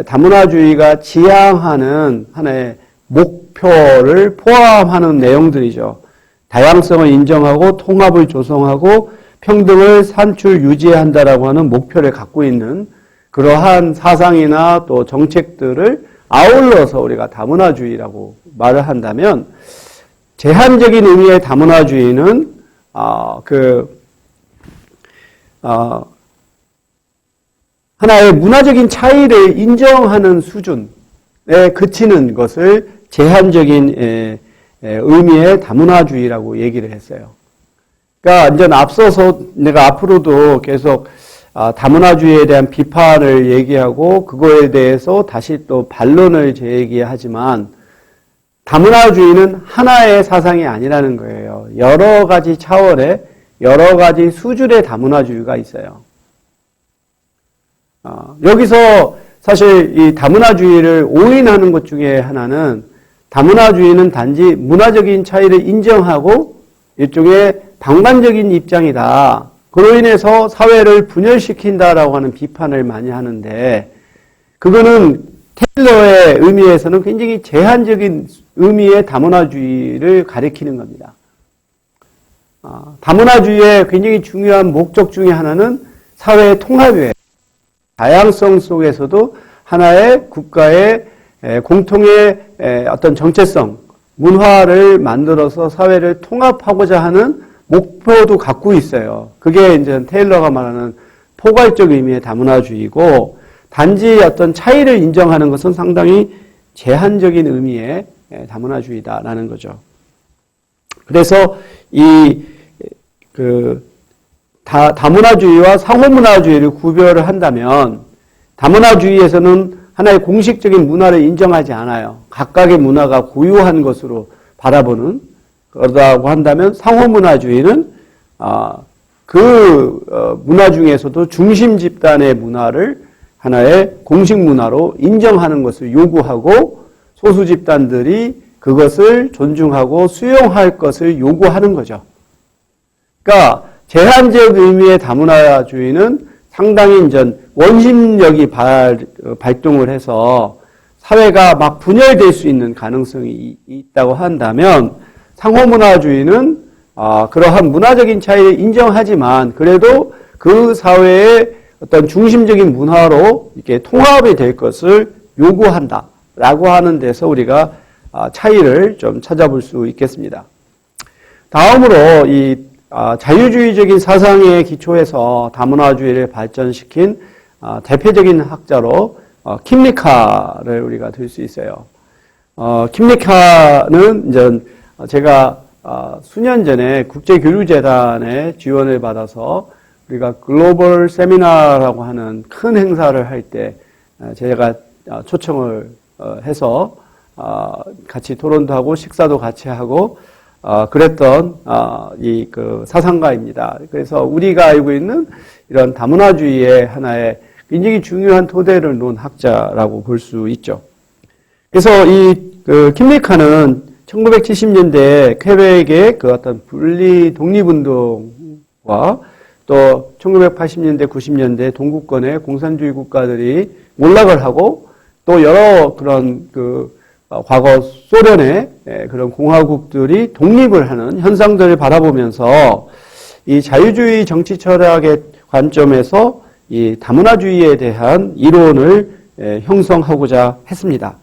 다문화주의가 지향하는 하나의 목표를 포함하는 내용들이죠. 다양성을 인정하고 통합을 조성하고 평등을 산출 유지해야 한다라고 하는 목표를 갖고 있는 그러한 사상이나 또 정책들을 아울러서 우리가 다문화주의라고 말을 한다면 제한적인 의미의 다문화주의는 하나의 문화적인 차이를 인정하는 수준에 그치는 것을 제한적인 의미의 다문화주의라고 얘기를 했어요. 그러니까 이제 앞서서 내가 앞으로도 계속 다문화주의에 대한 비판을 얘기하고 그거에 대해서 다시 또 반론을 제기하지만 다문화주의는 하나의 사상이 아니라는 거예요. 여러 가지 차원의 여러 가지 수준의 다문화주의가 있어요. 여기서 사실 이 다문화주의를 오인하는 것 중에 하나는 다문화주의는 단지 문화적인 차이를 인정하고 일종의 방관적인 입장이다. 그로 인해서 사회를 분열시킨다라고 하는 비판을 많이 하는데 그거는 테일러의 의미에서는 굉장히 제한적인 의미의 다문화주의를 가리키는 겁니다. 다문화주의의 굉장히 중요한 목적 중에 하나는 사회의 통합이에요. 다양성 속에서도 하나의 국가의 공통의 어떤 정체성, 문화를 만들어서 사회를 통합하고자 하는 목표도 갖고 있어요. 그게 이제 테일러가 말하는 포괄적 의미의 다문화주의고, 단지 어떤 차이를 인정하는 것은 상당히 제한적인 의미의 다문화주의다라는 거죠. 그래서 다문화주의와 상호문화주의를 구별을 한다면, 다문화주의에서는 하나의 공식적인 문화를 인정하지 않아요. 각각의 문화가 고유한 것으로 바라보는, 그러다고 한다면 상호문화주의는 문화 중에서도 중심 집단의 문화를 하나의 공식 문화로 인정하는 것을 요구하고, 소수 집단들이 그것을 존중하고 수용할 것을 요구하는 거죠. 그러니까 제한적 의미의 다문화주의는 상당히 이제 원심력이 발동을 해서 사회가 막 분열될 수 있는 가능성이 있다고 한다면, 상호문화주의는 그러한 문화적인 차이를 인정하지만 그래도 그 사회의 어떤 중심적인 문화로 이렇게 통합이 될 것을 요구한다라고 하는 데서 우리가 차이를 좀 찾아볼 수 있겠습니다. 다음으로 이 자유주의적인 사상에 기초해서 다문화주의를 발전시킨 대표적인 학자로 킴리카를 우리가 들 수 있어요. 킴리카는 이제 제가 수년 전에 국제교류재단의 지원을 받아서 우리가 글로벌 세미나라고 하는 큰 행사를 할 때 제가 초청을 해서 같이 토론도 하고 식사도 같이 하고 그랬던 그 사상가입니다. 그래서 우리가 알고 있는 이런 다문화주의의 하나의 굉장히 중요한 토대를 놓은 학자라고 볼 수 있죠. 그래서 킴리카는 1970년대 퀘벡의 그 어떤 분리 독립운동과 또 1980년대, 90년대 동구권의 공산주의 국가들이 몰락을 하고 또 여러 그런 과거 소련의 그런 공화국들이 독립을 하는 현상들을 바라보면서 이 자유주의 정치 철학의 관점에서 이 다문화주의에 대한 이론을 형성하고자 했습니다.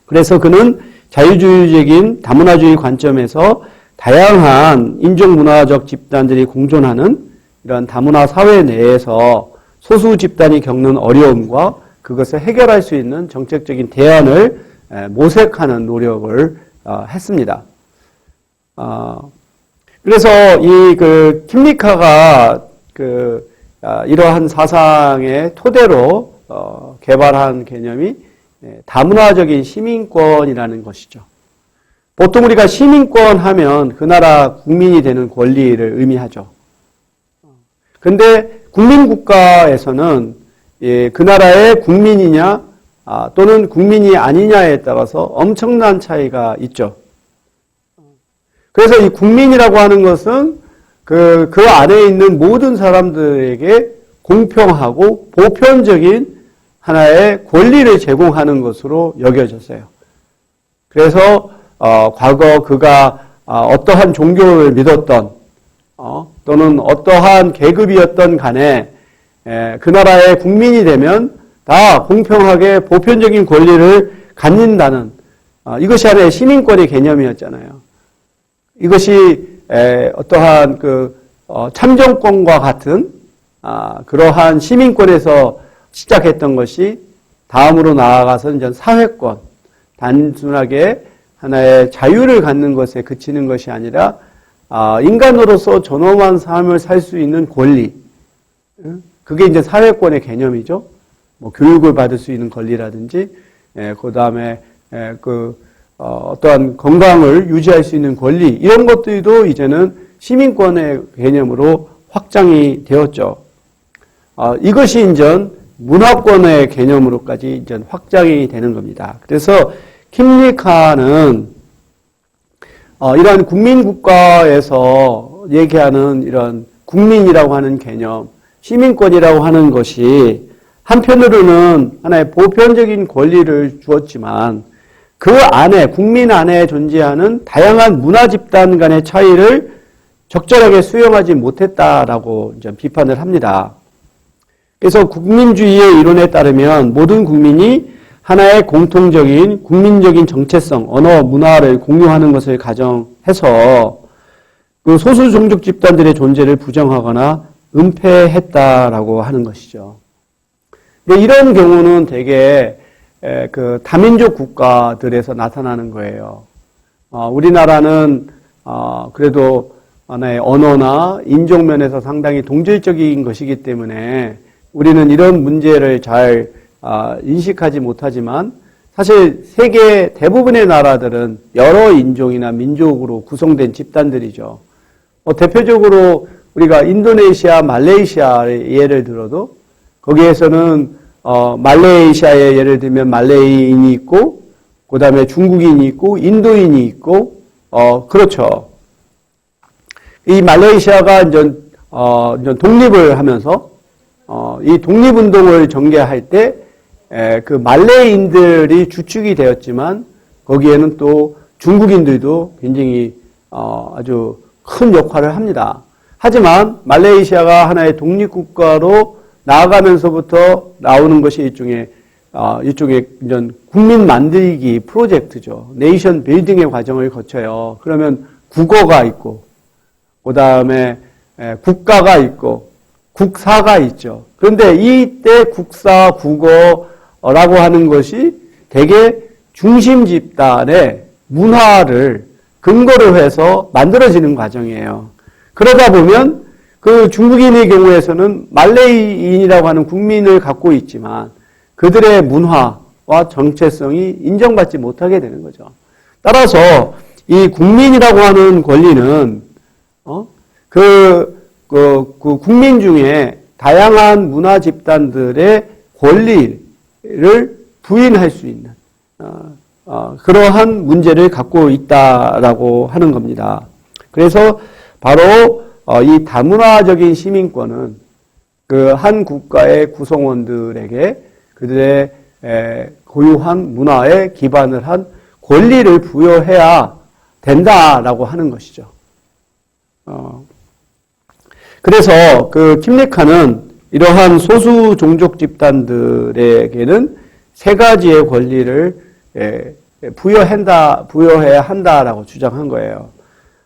그래서 그는 자유주의적인 다문화주의 관점에서 다양한 인종문화적 집단들이 공존하는 이런 다문화 사회 내에서 소수 집단이 겪는 어려움과 그것을 해결할 수 있는 정책적인 대안을 모색하는 노력을 했습니다. 그래서 킴리카가 이러한 사상의 토대로 개발한 개념이 다문화적인 시민권이라는 것이죠. 보통 우리가 시민권 하면 그 나라 국민이 되는 권리를 의미하죠. 근데 국민국가에서는 그 나라의 국민이냐 또는 국민이 아니냐에 따라서 엄청난 차이가 있죠. 그래서 이 국민이라고 하는 것은 그 안에 있는 모든 사람들에게 공평하고 보편적인 하나의 권리를 제공하는 것으로 여겨졌어요. 그래서 과거 그가 어떠한 종교를 믿었던 또는 어떠한 계급이었던 간에 그 나라의 국민이 되면 다 공평하게 보편적인 권리를 갖는다는 이것이 하나의 시민권의 개념이었잖아요. 이것이 어떠한 참정권과 같은 그러한 시민권에서 시작했던 것이 다음으로 나아가서 이제 사회권, 단순하게 하나의 자유를 갖는 것에 그치는 것이 아니라 인간으로서 존엄한 삶을 살 수 있는 권리, 그게 이제 사회권의 개념이죠. 뭐 교육을 받을 수 있는 권리라든지, 그 다음에 어떠한 건강을 유지할 수 있는 권리, 이런 것들도 이제는 시민권의 개념으로 확장이 되었죠. 이것이 이제 문화권의 개념으로까지 이제 확장이 되는 겁니다. 그래서 킴리카는 이러한 국민국가에서 얘기하는 이런 국민이라고 하는 개념, 시민권이라고 하는 것이 한편으로는 하나의 보편적인 권리를 주었지만 그 안에, 국민 안에 존재하는 다양한 문화 집단 간의 차이를 적절하게 수용하지 못했다라고 이제 비판을 합니다. 그래서 국민주의의 이론에 따르면 모든 국민이 하나의 공통적인 국민적인 정체성, 언어, 문화를 공유하는 것을 가정해서 그 소수 종족 집단들의 존재를 부정하거나 은폐했다라고 하는 것이죠. 이런 경우는 대개 그 다민족 국가들에서 나타나는 거예요. 우리나라는 그래도 하나의 언어나 인종 면에서 상당히 동질적인 것이기 때문에 우리는 이런 문제를 잘 인식하지 못하지만 사실 세계 대부분의 나라들은 여러 인종이나 민족으로 구성된 집단들이죠. 대표적으로 우리가 인도네시아, 말레이시아의 예를 들어도 거기에서는 말레이시아의 예를 들면 말레이인이 있고 그 다음에 중국인이 있고 인도인이 있고 그렇죠. 이 말레이시아가 이제 독립을 하면서 이 독립운동을 전개할 때 그 말레이인들이 주축이 되었지만 거기에는 또 중국인들도 굉장히 아주 큰 역할을 합니다. 하지만 말레이시아가 하나의 독립국가로 나아가면서부터 나오는 것이 일종의 이제 국민 만들기 프로젝트죠. 네이션 빌딩의 과정을 거쳐요. 그러면 국어가 있고 그 다음에 국가가 있고 국사가 있죠. 그런데 이때 국사, 국어라고 하는 것이 대개 중심 집단의 문화를 근거로 해서 만들어지는 과정이에요. 그러다 보면 그 중국인의 경우에서는 말레이인이라고 하는 국민을 갖고 있지만 그들의 문화와 정체성이 인정받지 못하게 되는 거죠. 따라서 이 국민이라고 하는 권리는 그 국민 중에 다양한 문화 집단들의 권리를 부인할 수 있는 그러한 문제를 갖고 있다라고 하는 겁니다. 그래서 바로 이 다문화적인 시민권은 그 한 국가의 구성원들에게 그들의 고유한 문화에 기반을 한 권리를 부여해야 된다라고 하는 것이죠. 그래서 그 킴리카는 이러한 소수 종족 집단들에게는 세 가지의 권리를 부여해야 한다라고 주장한 거예요.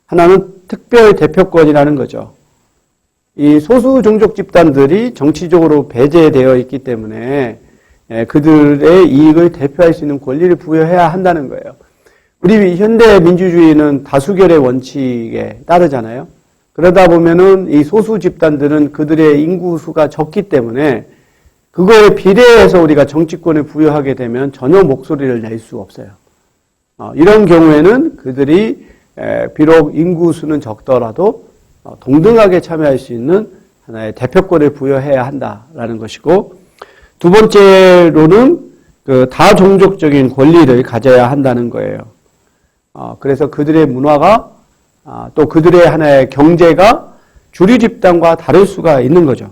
하나는 특별 대표권이라는 거죠. 이 소수 종족 집단들이 정치적으로 배제되어 있기 때문에 그들의 이익을 대표할 수 있는 권리를 부여해야 한다는 거예요. 우리 현대 민주주의는 다수결의 원칙에 따르잖아요. 그러다 보면은 이 소수 집단들은 그들의 인구수가 적기 때문에 그거에 비례해서 우리가 정치권을 부여하게 되면 전혀 목소리를 낼 수 없어요. 이런 경우에는 그들이 비록 인구수는 적더라도 동등하게 참여할 수 있는 하나의 대표권을 부여해야 한다라는 것이고, 두 번째로는 그 다종족적인 권리를 가져야 한다는 거예요. 그래서 그들의 문화가 또 그들의 하나의 경제가 주류 집단과 다를 수가 있는 거죠.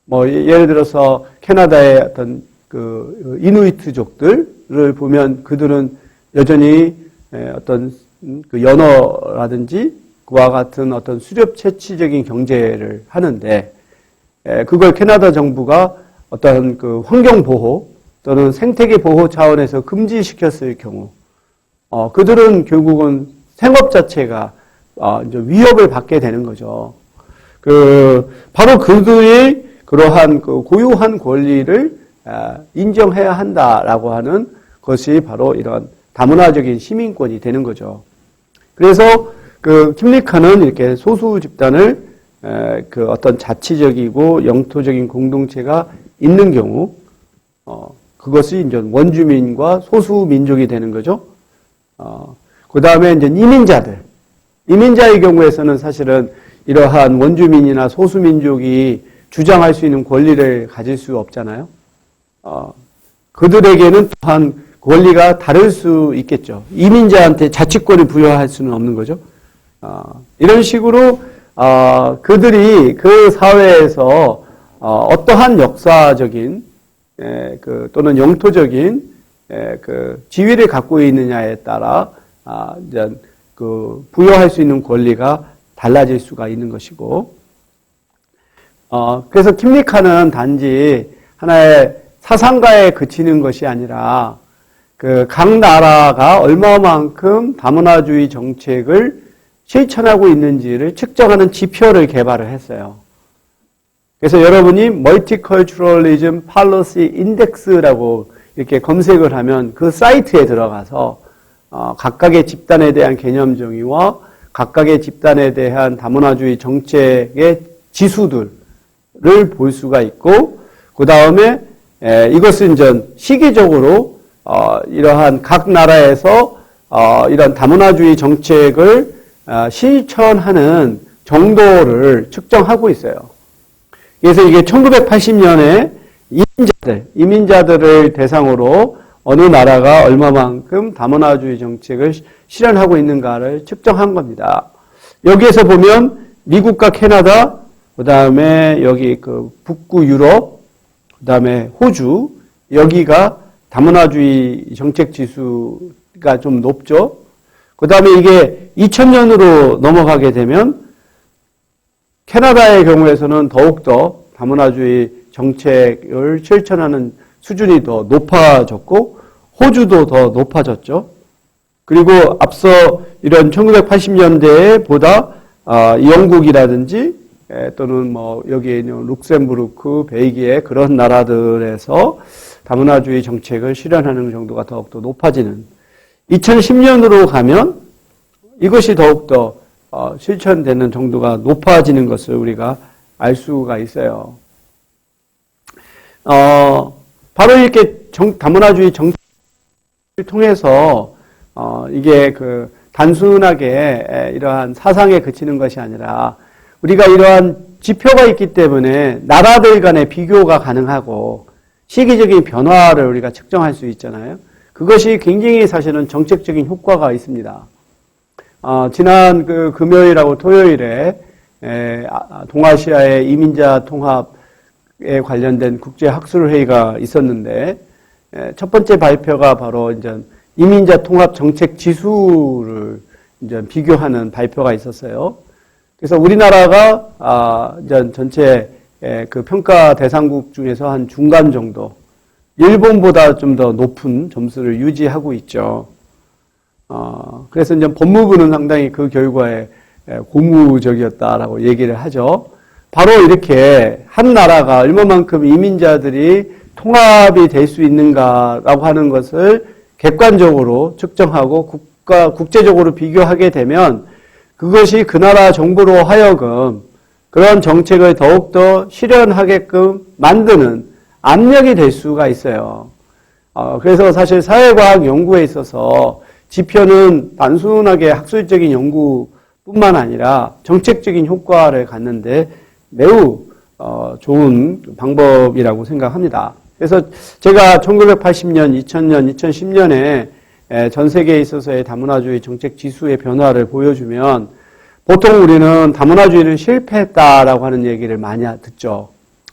뭐 예를 들어서 캐나다의 어떤 그 이누이트족들을 보면 그들은 여전히 어떤 그 연어라든지 그와 같은 어떤 수렵 채취적인 경제를 하는데, 그걸 캐나다 정부가 어떤 그 환경 보호 또는 생태계 보호 차원에서 금지시켰을 경우, 그들은 결국은 생업 자체가 이제 위협을 받게 되는 거죠. 바로 그들의 그러한 그 고유한 권리를 인정해야 한다라고 하는 것이 바로 이런 다문화적인 시민권이 되는 거죠. 그래서 그 킴리카는 이렇게 소수 집단을 그 어떤 자치적이고 영토적인 공동체가 있는 경우, 그것이 이제 원주민과 소수 민족이 되는 거죠. 그 다음에 이제 이민자의 경우에서는 사실은 이러한 원주민이나 소수 민족이 주장할 수 있는 권리를 가질 수 없잖아요. 그들에게는 또한 권리가 다를 수 있겠죠. 이민자한테 자치권을 부여할 수는 없는 거죠. 이런 식으로 그들이 그 사회에서 어떠한 역사적인 또는 영토적인 그 지위를 갖고 있느냐에 따라 이제 그 부여할 수 있는 권리가 달라질 수가 있는 것이고, 그래서 킴리카는 단지 하나의 사상가에 그치는 것이 아니라 그 각 나라가 얼마만큼 다문화주의 정책을 실천하고 있는지를 측정하는 지표를 개발을 했어요. 그래서 여러분이 Multiculturalism Policy Index라고 이렇게 검색을 하면 그 사이트에 들어가서 각각의 집단에 대한 개념 정의와 각각의 집단에 대한 다문화주의 정책의 지수들을 볼 수가 있고, 그 다음에 이것은 이제 시기적으로 이러한 각 나라에서 이런 다문화주의 정책을 실천하는 정도를 측정하고 있어요. 그래서 이게 1980년에 이민자들을 대상으로 어느 나라가 얼마만큼 다문화주의 정책을 실현하고 있는가를 측정한 겁니다. 여기에서 보면 미국과 캐나다, 그 다음에 여기 그 북구 유럽, 그 다음에 호주, 여기가 다문화주의 정책 지수가 좀 높죠. 그 다음에 이게 2000년으로 넘어가게 되면 캐나다의 경우에서는 더욱더 다문화주의 정책을 실천하는 수준이 더 높아졌고, 호주도 더 높아졌죠. 그리고 앞서 이런 1980년대에 보다 영국이라든지 또는 뭐 여기에 있는 룩셈부르크, 벨기에 그런 나라들에서 다문화주의 정책을 실현하는 정도가 더욱더 높아지는, 2010년으로 가면 이것이 더욱더 실천되는 정도가 높아지는 것을 우리가 알 수가 있어요. 바로 이렇게 다문화주의 정책을 통해서 이게 그 단순하게 이러한 사상에 그치는 것이 아니라 우리가 이러한 지표가 있기 때문에 나라들 간의 비교가 가능하고 시기적인 변화를 우리가 측정할 수 있잖아요. 그것이 굉장히 사실은 정책적인 효과가 있습니다. 지난 그 금요일하고 토요일에 동아시아의 이민자 통합에 관련된 국제 학술회의가 있었는데, 첫 번째 발표가 바로 이제 이민자 통합 정책 지수를 이제 비교하는 발표가 있었어요. 그래서 우리나라가 이제 전체 그 평가 대상국 중에서 한 중간 정도, 일본보다 좀 더 높은 점수를 유지하고 있죠. 그래서 이제 법무부는 상당히 그 결과에 고무적이었다라고 얘기를 하죠. 바로 이렇게 한 나라가 얼마만큼 이민자들이 통합이 될 수 있는가라고 하는 것을 객관적으로 측정하고 국제적으로 비교하게 되면 그것이 그 나라 정부로 하여금 그런 정책을 더욱더 실현하게끔 만드는 압력이 될 수가 있어요. 그래서 사실 사회과학 연구에 있어서 지표는 단순하게 학술적인 연구뿐만 아니라 정책적인 효과를 갖는데 매우 좋은 방법이라고 생각합니다. 그래서 제가 1980년, 2000년, 2010년에 전 세계에 있어서의 다문화주의 정책 지수의 변화를 보여주면 보통 우리는 다문화주의는 실패했다라고 하는 얘기를 많이 듣죠.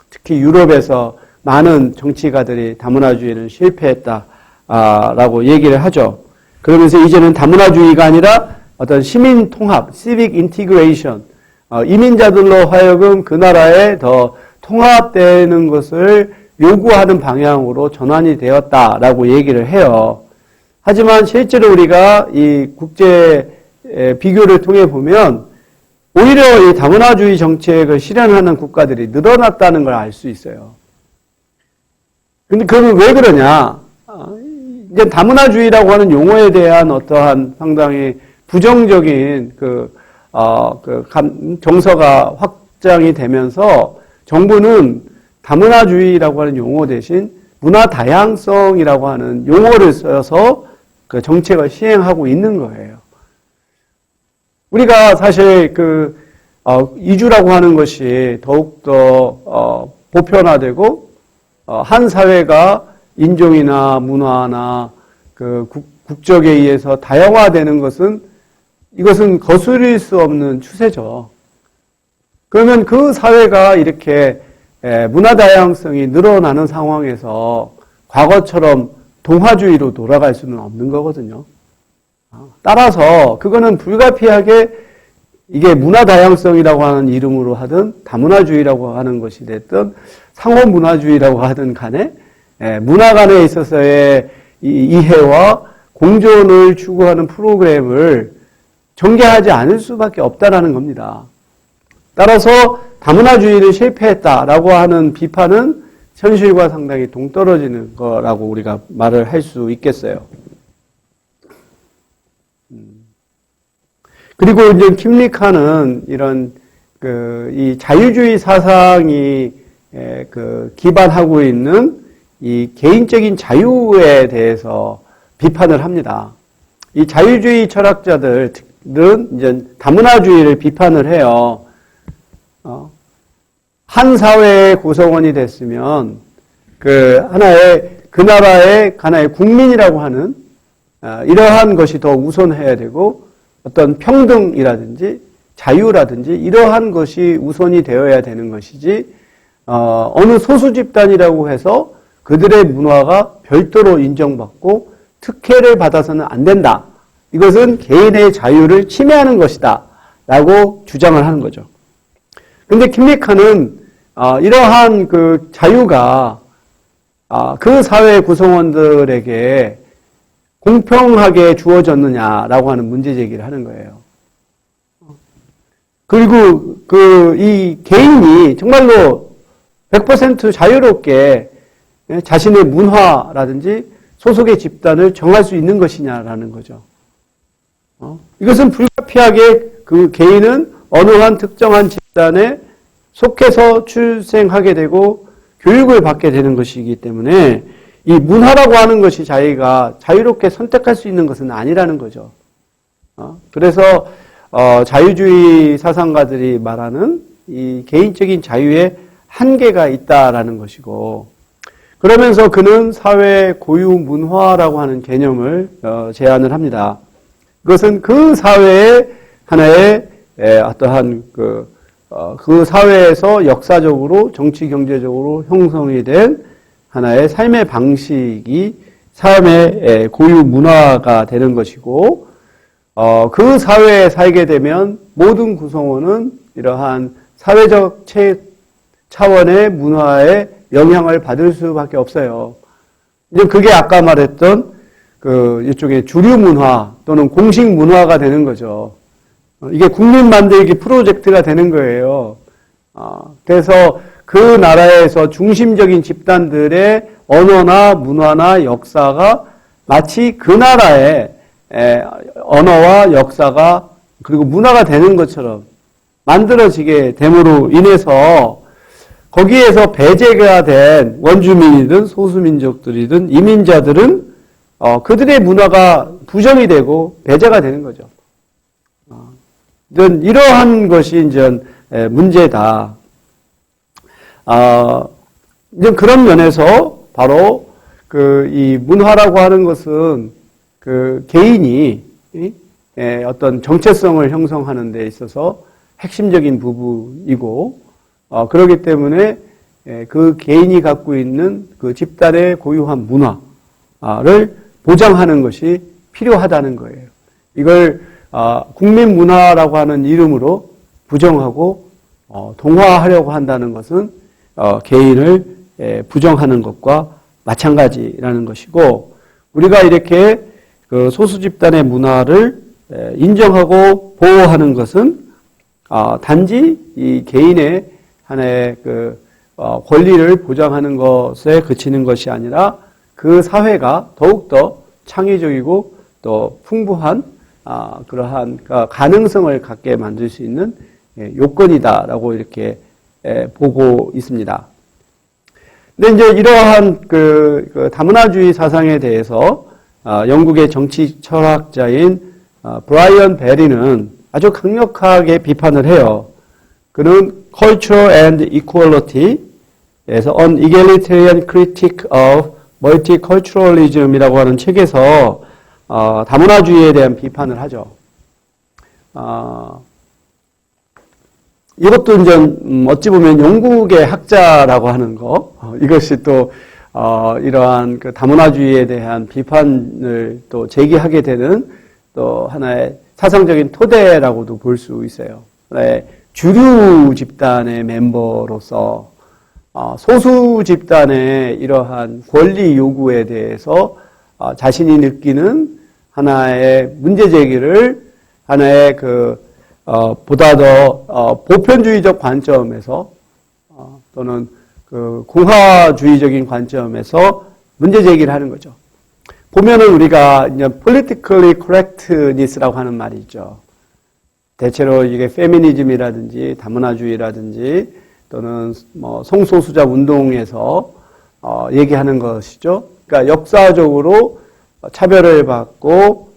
특히 유럽에서 많은 정치가들이 다문화주의는 실패했다라고 얘기를 하죠. 그러면서 이제는 다문화주의가 아니라 어떤 시민 통합, civic integration, 이민자들로 하여금 그 나라에 더 통합되는 것을 요구하는 방향으로 전환이 되었다라고 얘기를 해요. 하지만 실제로 우리가 이 국제 비교를 통해 보면 오히려 이 다문화주의 정책을 실현하는 국가들이 늘어났다는 걸 알 수 있어요. 근데 그건 왜 그러냐? 이제 다문화주의라고 하는 용어에 대한 어떠한 상당히 부정적인 정서가 확장이 되면서 정부는 다문화주의라고 하는 용어 대신 문화 다양성이라고 하는 용어를 써서 그 정책을 시행하고 있는 거예요. 우리가 사실 이주라고 하는 것이 더욱더 보편화되고 한 사회가 인종이나 문화나 그 국적에 의해서 다양화되는 것은 이것은 거스릴 수 없는 추세죠. 그러면 그 사회가 이렇게 문화 다양성이 늘어나는 상황에서 과거처럼 동화주의로 돌아갈 수는 없는 거거든요. 따라서 그거는 불가피하게 이게 문화 다양성이라고 하는 이름으로 하든 다문화주의라고 하는 것이 됐든 상호문화주의라고 하든 간에 문화 간에 있어서의 이해와 공존을 추구하는 프로그램을 전개하지 않을 수밖에 없다라는 겁니다. 따라서 다문화주의를 실패했다라고 하는 비판은 현실과 상당히 동떨어지는 거라고 우리가 말을 할 수 있겠어요. 그리고 이제 킴리카는 이런 이 자유주의 사상이 기반하고 있는 이 개인적인 자유에 대해서 비판을 합니다. 이 자유주의 철학자들은 이제 다문화주의를 비판을 해요. 한 사회의 구성원이 됐으면 그 나라의 하나의 국민이라고 하는 이러한 것이 더 우선해야 되고 어떤 평등이라든지 자유라든지 이러한 것이 우선이 되어야 되는 것이지 어느 소수 집단이라고 해서 그들의 문화가 별도로 인정받고 특혜를 받아서는 안 된다. 이것은 개인의 자유를 침해하는 것이다. 라고 주장을 하는 거죠. 그런데 킴리카는 이러한 그 자유가 그 사회 구성원들에게 공평하게 주어졌느냐라고 하는 문제 제기를 하는 거예요. 그리고 이 개인이 정말로 100% 자유롭게 자신의 문화라든지 소속의 집단을 정할 수 있는 것이냐라는 거죠. 이것은 불가피하게 그 개인은 어느 한 특정한 집단에 속해서 출생하게 되고 교육을 받게 되는 것이기 때문에 이 문화라고 하는 것이 자기가 자유롭게 선택할 수 있는 것은 아니라는 거죠. 그래서 자유주의 사상가들이 말하는 이 개인적인 자유에 한계가 있다라는 것이고, 그러면서 그는 사회 고유 문화라고 하는 개념을 제안을 합니다. 그것은 그 사회의 하나의 어떠한 그 사회에서 역사적으로 정치 경제적으로 형성이 된 하나의 삶의 방식이 삶의 고유 문화가 되는 것이고, 그 사회에 살게 되면 모든 구성원은 이러한 사회적 차원의 문화에 영향을 받을 수밖에 없어요. 이제 그게 아까 말했던 이쪽에 주류 문화 또는 공식 문화가 되는 거죠. 이게 국민 만들기 프로젝트가 되는 거예요. 그래서 그 나라에서 중심적인 집단들의 언어나 문화나 역사가 마치 그 나라의 언어와 역사가 그리고 문화가 되는 것처럼 만들어지게 됨으로 인해서 거기에서 배제가 된 원주민이든 소수민족들이든 이민자들은 그들의 문화가 부정이 되고 배제가 되는 거죠. 이러한 것이 이제 문제다. 이제 그런 면에서 바로 이 문화라고 하는 것은 그 개인이 어떤 정체성을 형성하는 데 있어서 핵심적인 부분이고, 그렇기 때문에 그 개인이 갖고 있는 그 집단의 고유한 문화를 보장하는 것이 필요하다는 거예요. 이걸 국민 문화라고 하는 이름으로 부정하고 동화하려고 한다는 것은 개인을 부정하는 것과 마찬가지라는 것이고, 우리가 이렇게 그 소수 집단의 문화를 인정하고 보호하는 것은 단지 이 개인의 하나의 권리를 보장하는 것에 그치는 것이 아니라 그 사회가 더욱더 창의적이고 또 풍부한 그러한 가능성을 갖게 만들 수 있는 요건이다라고 이렇게 보고 있습니다. 근데 이제 이러한 다문화주의 사상에 대해서 영국의 정치 철학자인 브라이언 베리는 아주 강력하게 비판을 해요. 그는 Culture and Equality에서 An Egalitarian Critique of Multiculturalism이라고 하는 책에서 다문화주의에 대한 비판을 하죠. 이것도 이제 어찌 보면 영국의 학자라고 하는 거, 이것이 또 이러한 그 다문화주의에 대한 비판을 또 제기하게 되는 또 하나의 사상적인 토대라고도 볼 수 있어요. 네, 주류 집단의 멤버로서 소수 집단의 이러한 권리 요구에 대해서 자신이 느끼는 하나의 문제 제기를 하나의 보다 더 보편주의적 관점에서 또는 그 공화주의적인 관점에서 문제 제기를 하는 거죠. 보면은 우리가 이제 politically correctness라고 하는 말이 있죠. 대체로 이게 페미니즘이라든지 다문화주의라든지 또는 뭐 성소수자 운동에서 얘기하는 것이죠. 그러니까 역사적으로 차별을 받고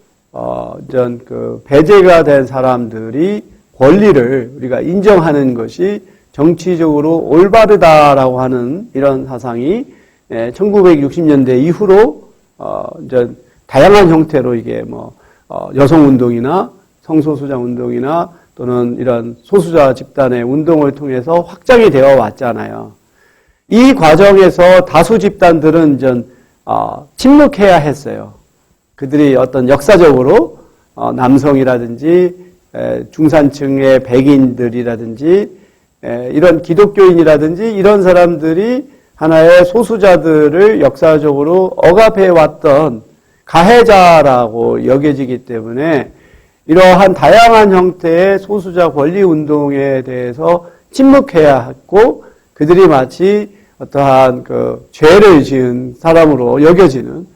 이런 그 배제가 된 사람들이 권리를 우리가 인정하는 것이 정치적으로 올바르다라고 하는 이런 사상이 1960년대 이후로 이제 다양한 형태로 이게 뭐 여성 운동이나 성소수자 운동이나 또는 이런 소수자 집단의 운동을 통해서 확장이 되어 왔잖아요. 이 과정에서 다수 집단들은 좀 침묵해야 했어요. 그들이 어떤 역사적으로 남성이라든지 중산층의 백인들이라든지 이런 기독교인이라든지 이런 사람들이 하나의 소수자들을 역사적으로 억압해왔던 가해자라고 여겨지기 때문에 이러한 다양한 형태의 소수자 권리 운동에 대해서 침묵해야 했고 그들이 마치 어떠한 그 죄를 지은 사람으로 여겨지는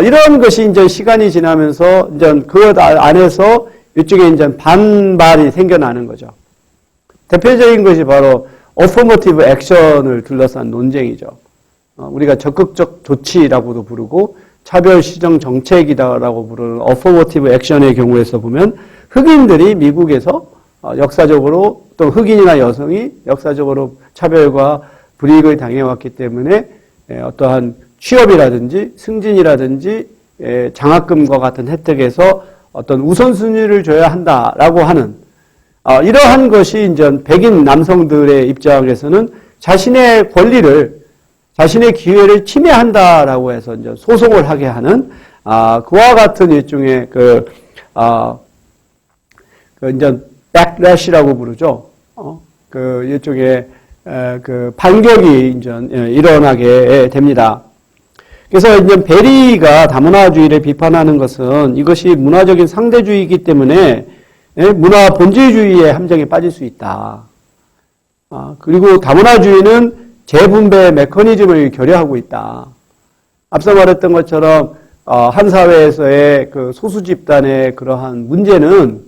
이런 것이 이제 시간이 지나면서 이제 그 안에서 이쪽에 이제 반발이 생겨나는 거죠. 대표적인 것이 바로 어포머티브 액션을 둘러싼 논쟁이죠. 우리가 적극적 조치라고도 부르고 차별 시정 정책이다라고 부르는 어포머티브 액션의 경우에서 보면 흑인들이 미국에서 역사적으로 또 흑인이나 여성이 역사적으로 차별과 불이익을 당해왔기 때문에 어떠한 취업이라든지 승진이라든지 장학금과 같은 혜택에서 어떤 우선순위를 줘야 한다라고 하는 이러한 것이 이제 백인 남성들의 입장에서는 자신의 권리를 자신의 기회를 침해한다라고 해서 이제 소송을 하게 하는 그와 같은 일종의 이제 백래시라고 부르죠. 그 일종의 그 반격이 이제 일어나게 됩니다. 그래서 이제 베리가 다문화주의를 비판하는 것은 이것이 문화적인 상대주의이기 때문에 문화 본질주의의 함정에 빠질 수 있다. 그리고 다문화주의는 재분배 메커니즘을 결여하고 있다. 앞서 말했던 것처럼 한 사회에서의 그 소수 집단의 그러한 문제는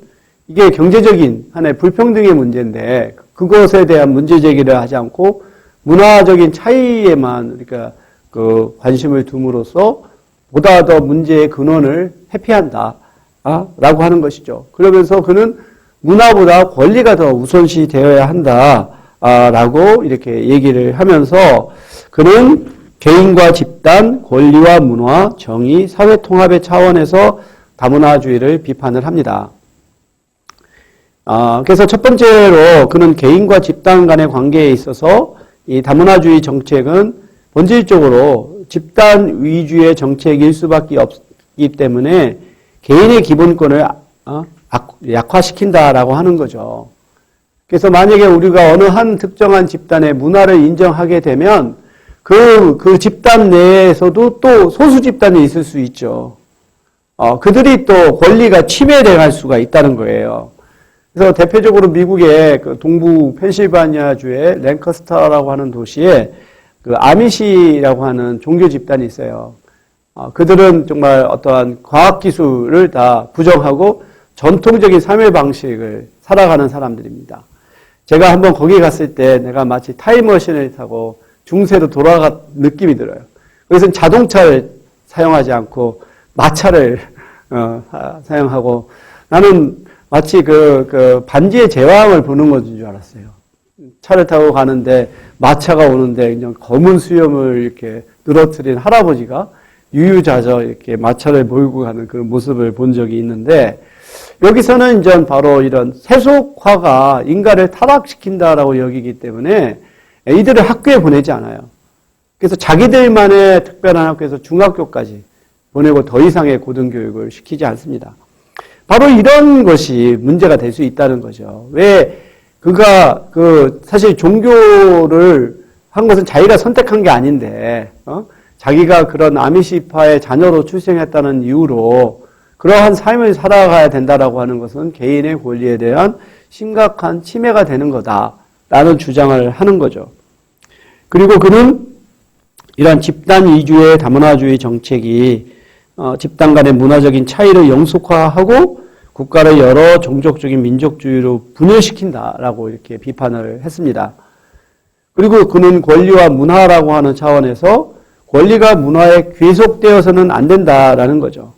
이게 경제적인 하나의 불평등의 문제인데 그것에 대한 문제 제기를 하지 않고 문화적인 차이에만 그러니까 그 관심을 둠으로써 보다 더 문제의 근원을 회피한다. 라고 하는 것이죠. 그러면서 그는 문화보다 권리가 더 우선시 되어야 한다. 라고 이렇게 얘기를 하면서 그는 개인과 집단, 권리와 문화, 정의, 사회 통합의 차원에서 다문화주의를 비판을 합니다. 그래서 첫 번째로 그는 개인과 집단 간의 관계에 있어서 이 다문화주의 정책은 본질적으로 집단 위주의 정책일 수밖에 없기 때문에 개인의 기본권을 약화시킨다라고 하는 거죠. 그래서 만약에 우리가 어느 한 특정한 집단의 문화를 인정하게 되면 그 집단 내에서도 또 소수 집단이 있을 수 있죠. 그들이 또 권리가 침해될 수가 있다는 거예요. 그래서 대표적으로 미국의 그 동부 펜실바니아주의 랭커스터라고 하는 도시에 그 아미시라고 하는 종교 집단이 있어요. 그들은 정말 어떠한 과학기술을 다 부정하고 전통적인 삶의 방식을 살아가는 사람들입니다. 제가 한번 거기 갔을 때 내가 마치 타임머신을 타고 중세로 돌아간 느낌이 들어요. 거기서는 자동차를 사용하지 않고 마차를 사용하고 나는 마치 그 반지의 제왕을 보는 것인 줄 알았어요. 차를 타고 가는데 마차가 오는데 그냥 검은 수염을 이렇게 늘어뜨린 할아버지가 유유자적 이렇게 마차를 몰고 가는 그런 모습을 본 적이 있는데, 여기서는 이제 바로 이런 세속화가 인간을 타락시킨다라고 여기기 때문에 이들을 학교에 보내지 않아요. 그래서 자기들만의 특별한 학교에서 중학교까지 보내고 더 이상의 고등교육을 시키지 않습니다. 바로 이런 것이 문제가 될 수 있다는 거죠. 왜 그가 사실 종교를 한 것은 자기가 선택한 게 아닌데, 자기가 그런 아미시파의 자녀로 출생했다는 이유로 그러한 삶을 살아가야 된다라고 하는 것은 개인의 권리에 대한 심각한 침해가 되는 거다라는 주장을 하는 거죠. 그리고 그는 이러한 집단 위주의 다문화주의 정책이 집단 간의 문화적인 차이를 영속화하고 국가를 여러 종족적인 민족주의로 분열시킨다라고 이렇게 비판을 했습니다. 그리고 그는 권리와 문화라고 하는 차원에서 권리가 문화에 귀속되어서는 안 된다라는 거죠.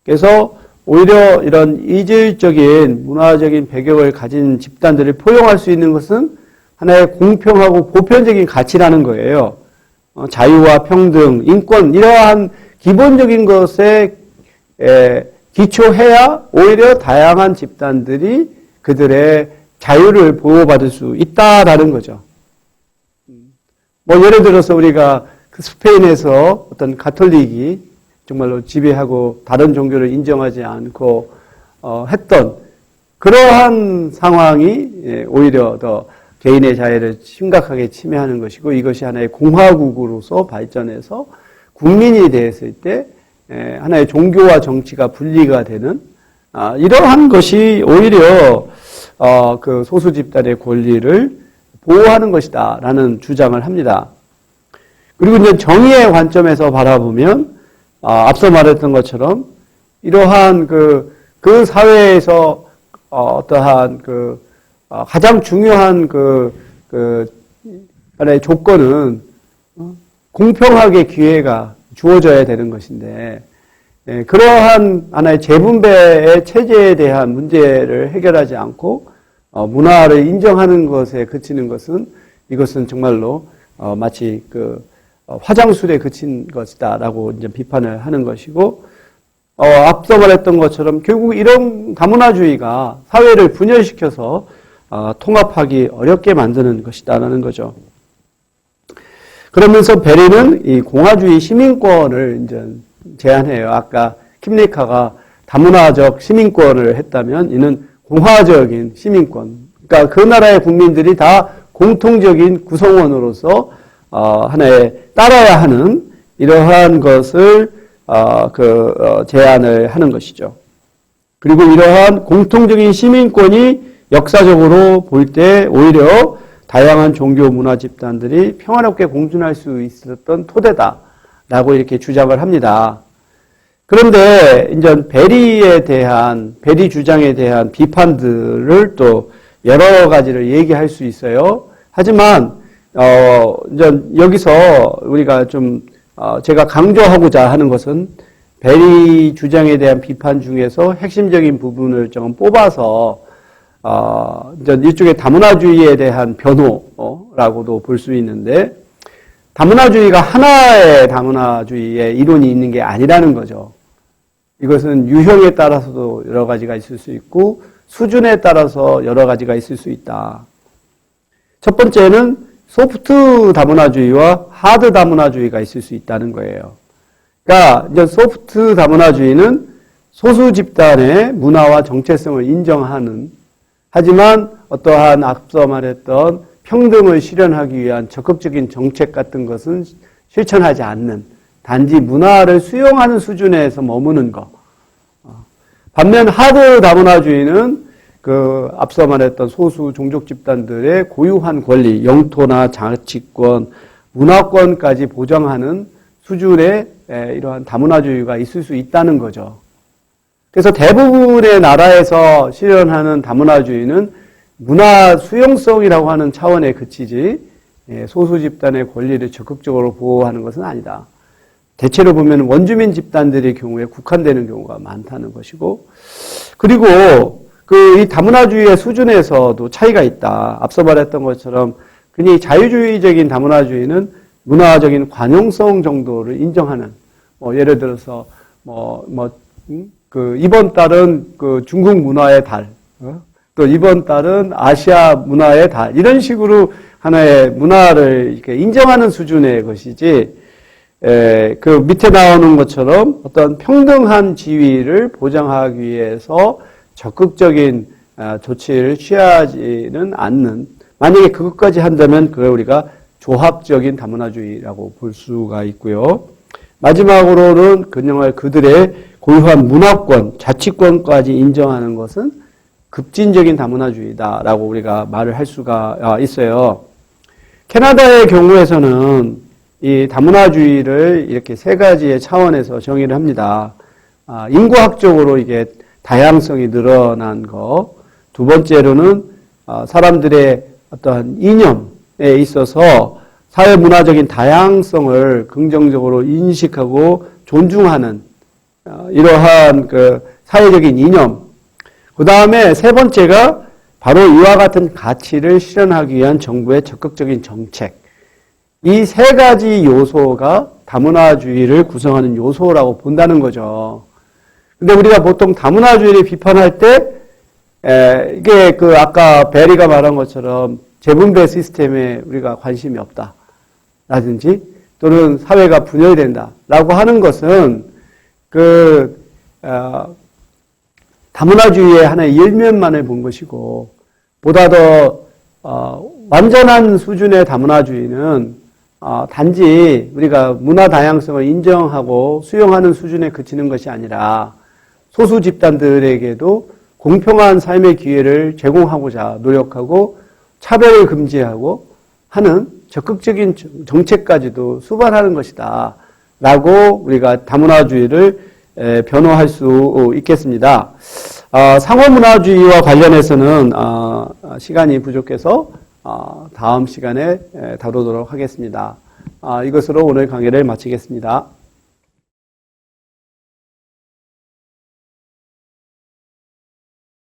그래서 오히려 이런 이질적인 문화적인 배경을 가진 집단들을 포용할 수 있는 것은 하나의 공평하고 보편적인 가치라는 거예요. 자유와 평등, 인권 이러한 기본적인 것에 기초해야 오히려 다양한 집단들이 그들의 자유를 보호받을 수 있다라는 거죠. 뭐 예를 들어서 우리가 그 스페인에서 어떤 가톨릭이 정말로 지배하고 다른 종교를 인정하지 않고 했던 그러한 상황이 오히려 더 개인의 자유를 심각하게 침해하는 것이고, 이것이 하나의 공화국으로서 발전해서 국민이 됐을 때 하나의 종교와 정치가 분리가 되는 이러한 것이 오히려 그 소수 집단의 권리를 보호하는 것이다라는 주장을 합니다. 그리고 이제 정의의 관점에서 바라보면 앞서 말했던 것처럼 이러한 그 사회에서 어떠한 가장 중요한 하나의 조건은 공평하게 기회가 주어져야 되는 것인데, 그러한 하나의 재분배의 체제에 대한 문제를 해결하지 않고 문화를 인정하는 것에 그치는 것은, 이것은 정말로 마치 화장술에 그친 것이다라고 이제 비판을 하는 것이고, 앞서 말했던 것처럼 결국 이런 다문화주의가 사회를 분열시켜서 통합하기 어렵게 만드는 것이다라는 거죠. 그러면서 베리는 이 공화주의 시민권을 이제 제안해요. 아까 킴리카가 다문화적 시민권을 했다면 이는 공화적인 시민권. 그러니까 그 나라의 국민들이 다 공통적인 구성원으로서 하나의 따라야 하는 이러한 것을 제안을 하는 것이죠. 그리고 이러한 공통적인 시민권이 역사적으로 볼 때 오히려 다양한 종교 문화 집단들이 평화롭게 공존할 수 있었던 토대다라고 이렇게 주장을 합니다. 그런데 이제 베리 주장에 대한 비판들을 또 여러 가지를 얘기할 수 있어요. 하지만 이제 여기서 우리가 좀 제가 강조하고자 하는 것은 베리 주장에 대한 비판 중에서 핵심적인 부분을 좀 뽑아서 이제 이쪽에 다문화주의에 대한 변호라고도 볼 수 있는데, 다문화주의가 하나의 다문화주의의 이론이 있는 게 아니라는 거죠. 이것은 유형에 따라서도 여러 가지가 있을 수 있고 수준에 따라서 여러 가지가 있을 수 있다. 첫 번째는 소프트 다문화주의와 하드 다문화주의가 있을 수 있다는 거예요. 그러니까 이제 소프트 다문화주의는 소수 집단의 문화와 정체성을 인정하는, 하지만 어떠한 앞서 말했던 평등을 실현하기 위한 적극적인 정책 같은 것은 실천하지 않는, 단지 문화를 수용하는 수준에서 머무는 것. 반면 하드 다문화주의는 앞서 말했던 소수 종족 집단들의 고유한 권리, 영토나 자치권, 문화권까지 보장하는 수준의 이러한 다문화주의가 있을 수 있다는 거죠. 그래서 대부분의 나라에서 실현하는 다문화주의는 문화 수용성이라고 하는 차원에 그치지 소수 집단의 권리를 적극적으로 보호하는 것은 아니다. 대체로 보면 원주민 집단들의 경우에 국한되는 경우가 많다는 것이고, 그리고 이 다문화주의의 수준에서도 차이가 있다. 앞서 말했던 것처럼 그냥 자유주의적인 다문화주의는 문화적인 관용성 정도를 인정하는, 예를 들어서, 이번 달은 중국 문화의 달, 또 이번 달은 아시아 문화의 달, 이런 식으로 하나의 문화를 이렇게 인정하는 수준의 것이지, 그 밑에 나오는 것처럼 어떤 평등한 지위를 보장하기 위해서 적극적인 조치를 취하지는 않는, 만약에 그것까지 한다면 그걸 우리가 조합적인 다문화주의라고 볼 수가 있고요. 마지막으로는 그들의 고유한 문화권, 자치권까지 인정하는 것은 급진적인 다문화주의다라고 우리가 말을 할 수가 있어요. 캐나다의 경우에서는 이 다문화주의를 이렇게 세 가지의 차원에서 정의를 합니다. 인구학적으로 이게 다양성이 늘어난 거. 두 번째로는 사람들의 어떠한 이념에 있어서 사회문화적인 다양성을 긍정적으로 인식하고 존중하는 이러한 사회적인 이념. 그 다음에 세 번째가 바로 이와 같은 가치를 실현하기 위한 정부의 적극적인 정책. 이 세 가지 요소가 다문화주의를 구성하는 요소라고 본다는 거죠. 근데 우리가 보통 다문화주의를 비판할 때, 이게 아까 베리가 말한 것처럼 재분배 시스템에 우리가 관심이 없다. 라든지, 또는 사회가 분열된다. 라고 하는 것은, 다문화주의의 하나의 일면만을 본 것이고, 보다 더, 완전한 수준의 다문화주의는 단지 우리가 문화 다양성을 인정하고 수용하는 수준에 그치는 것이 아니라 소수 집단들에게도 공평한 삶의 기회를 제공하고자 노력하고 차별을 금지하고 하는 적극적인 정책까지도 수반하는 것이다 라고 우리가 다문화주의를 변호할 수 있겠습니다. 상호문화주의와 관련해서는 시간이 부족해서 다음 시간에 다루도록 하겠습니다. 이것으로 오늘 강의를 마치겠습니다.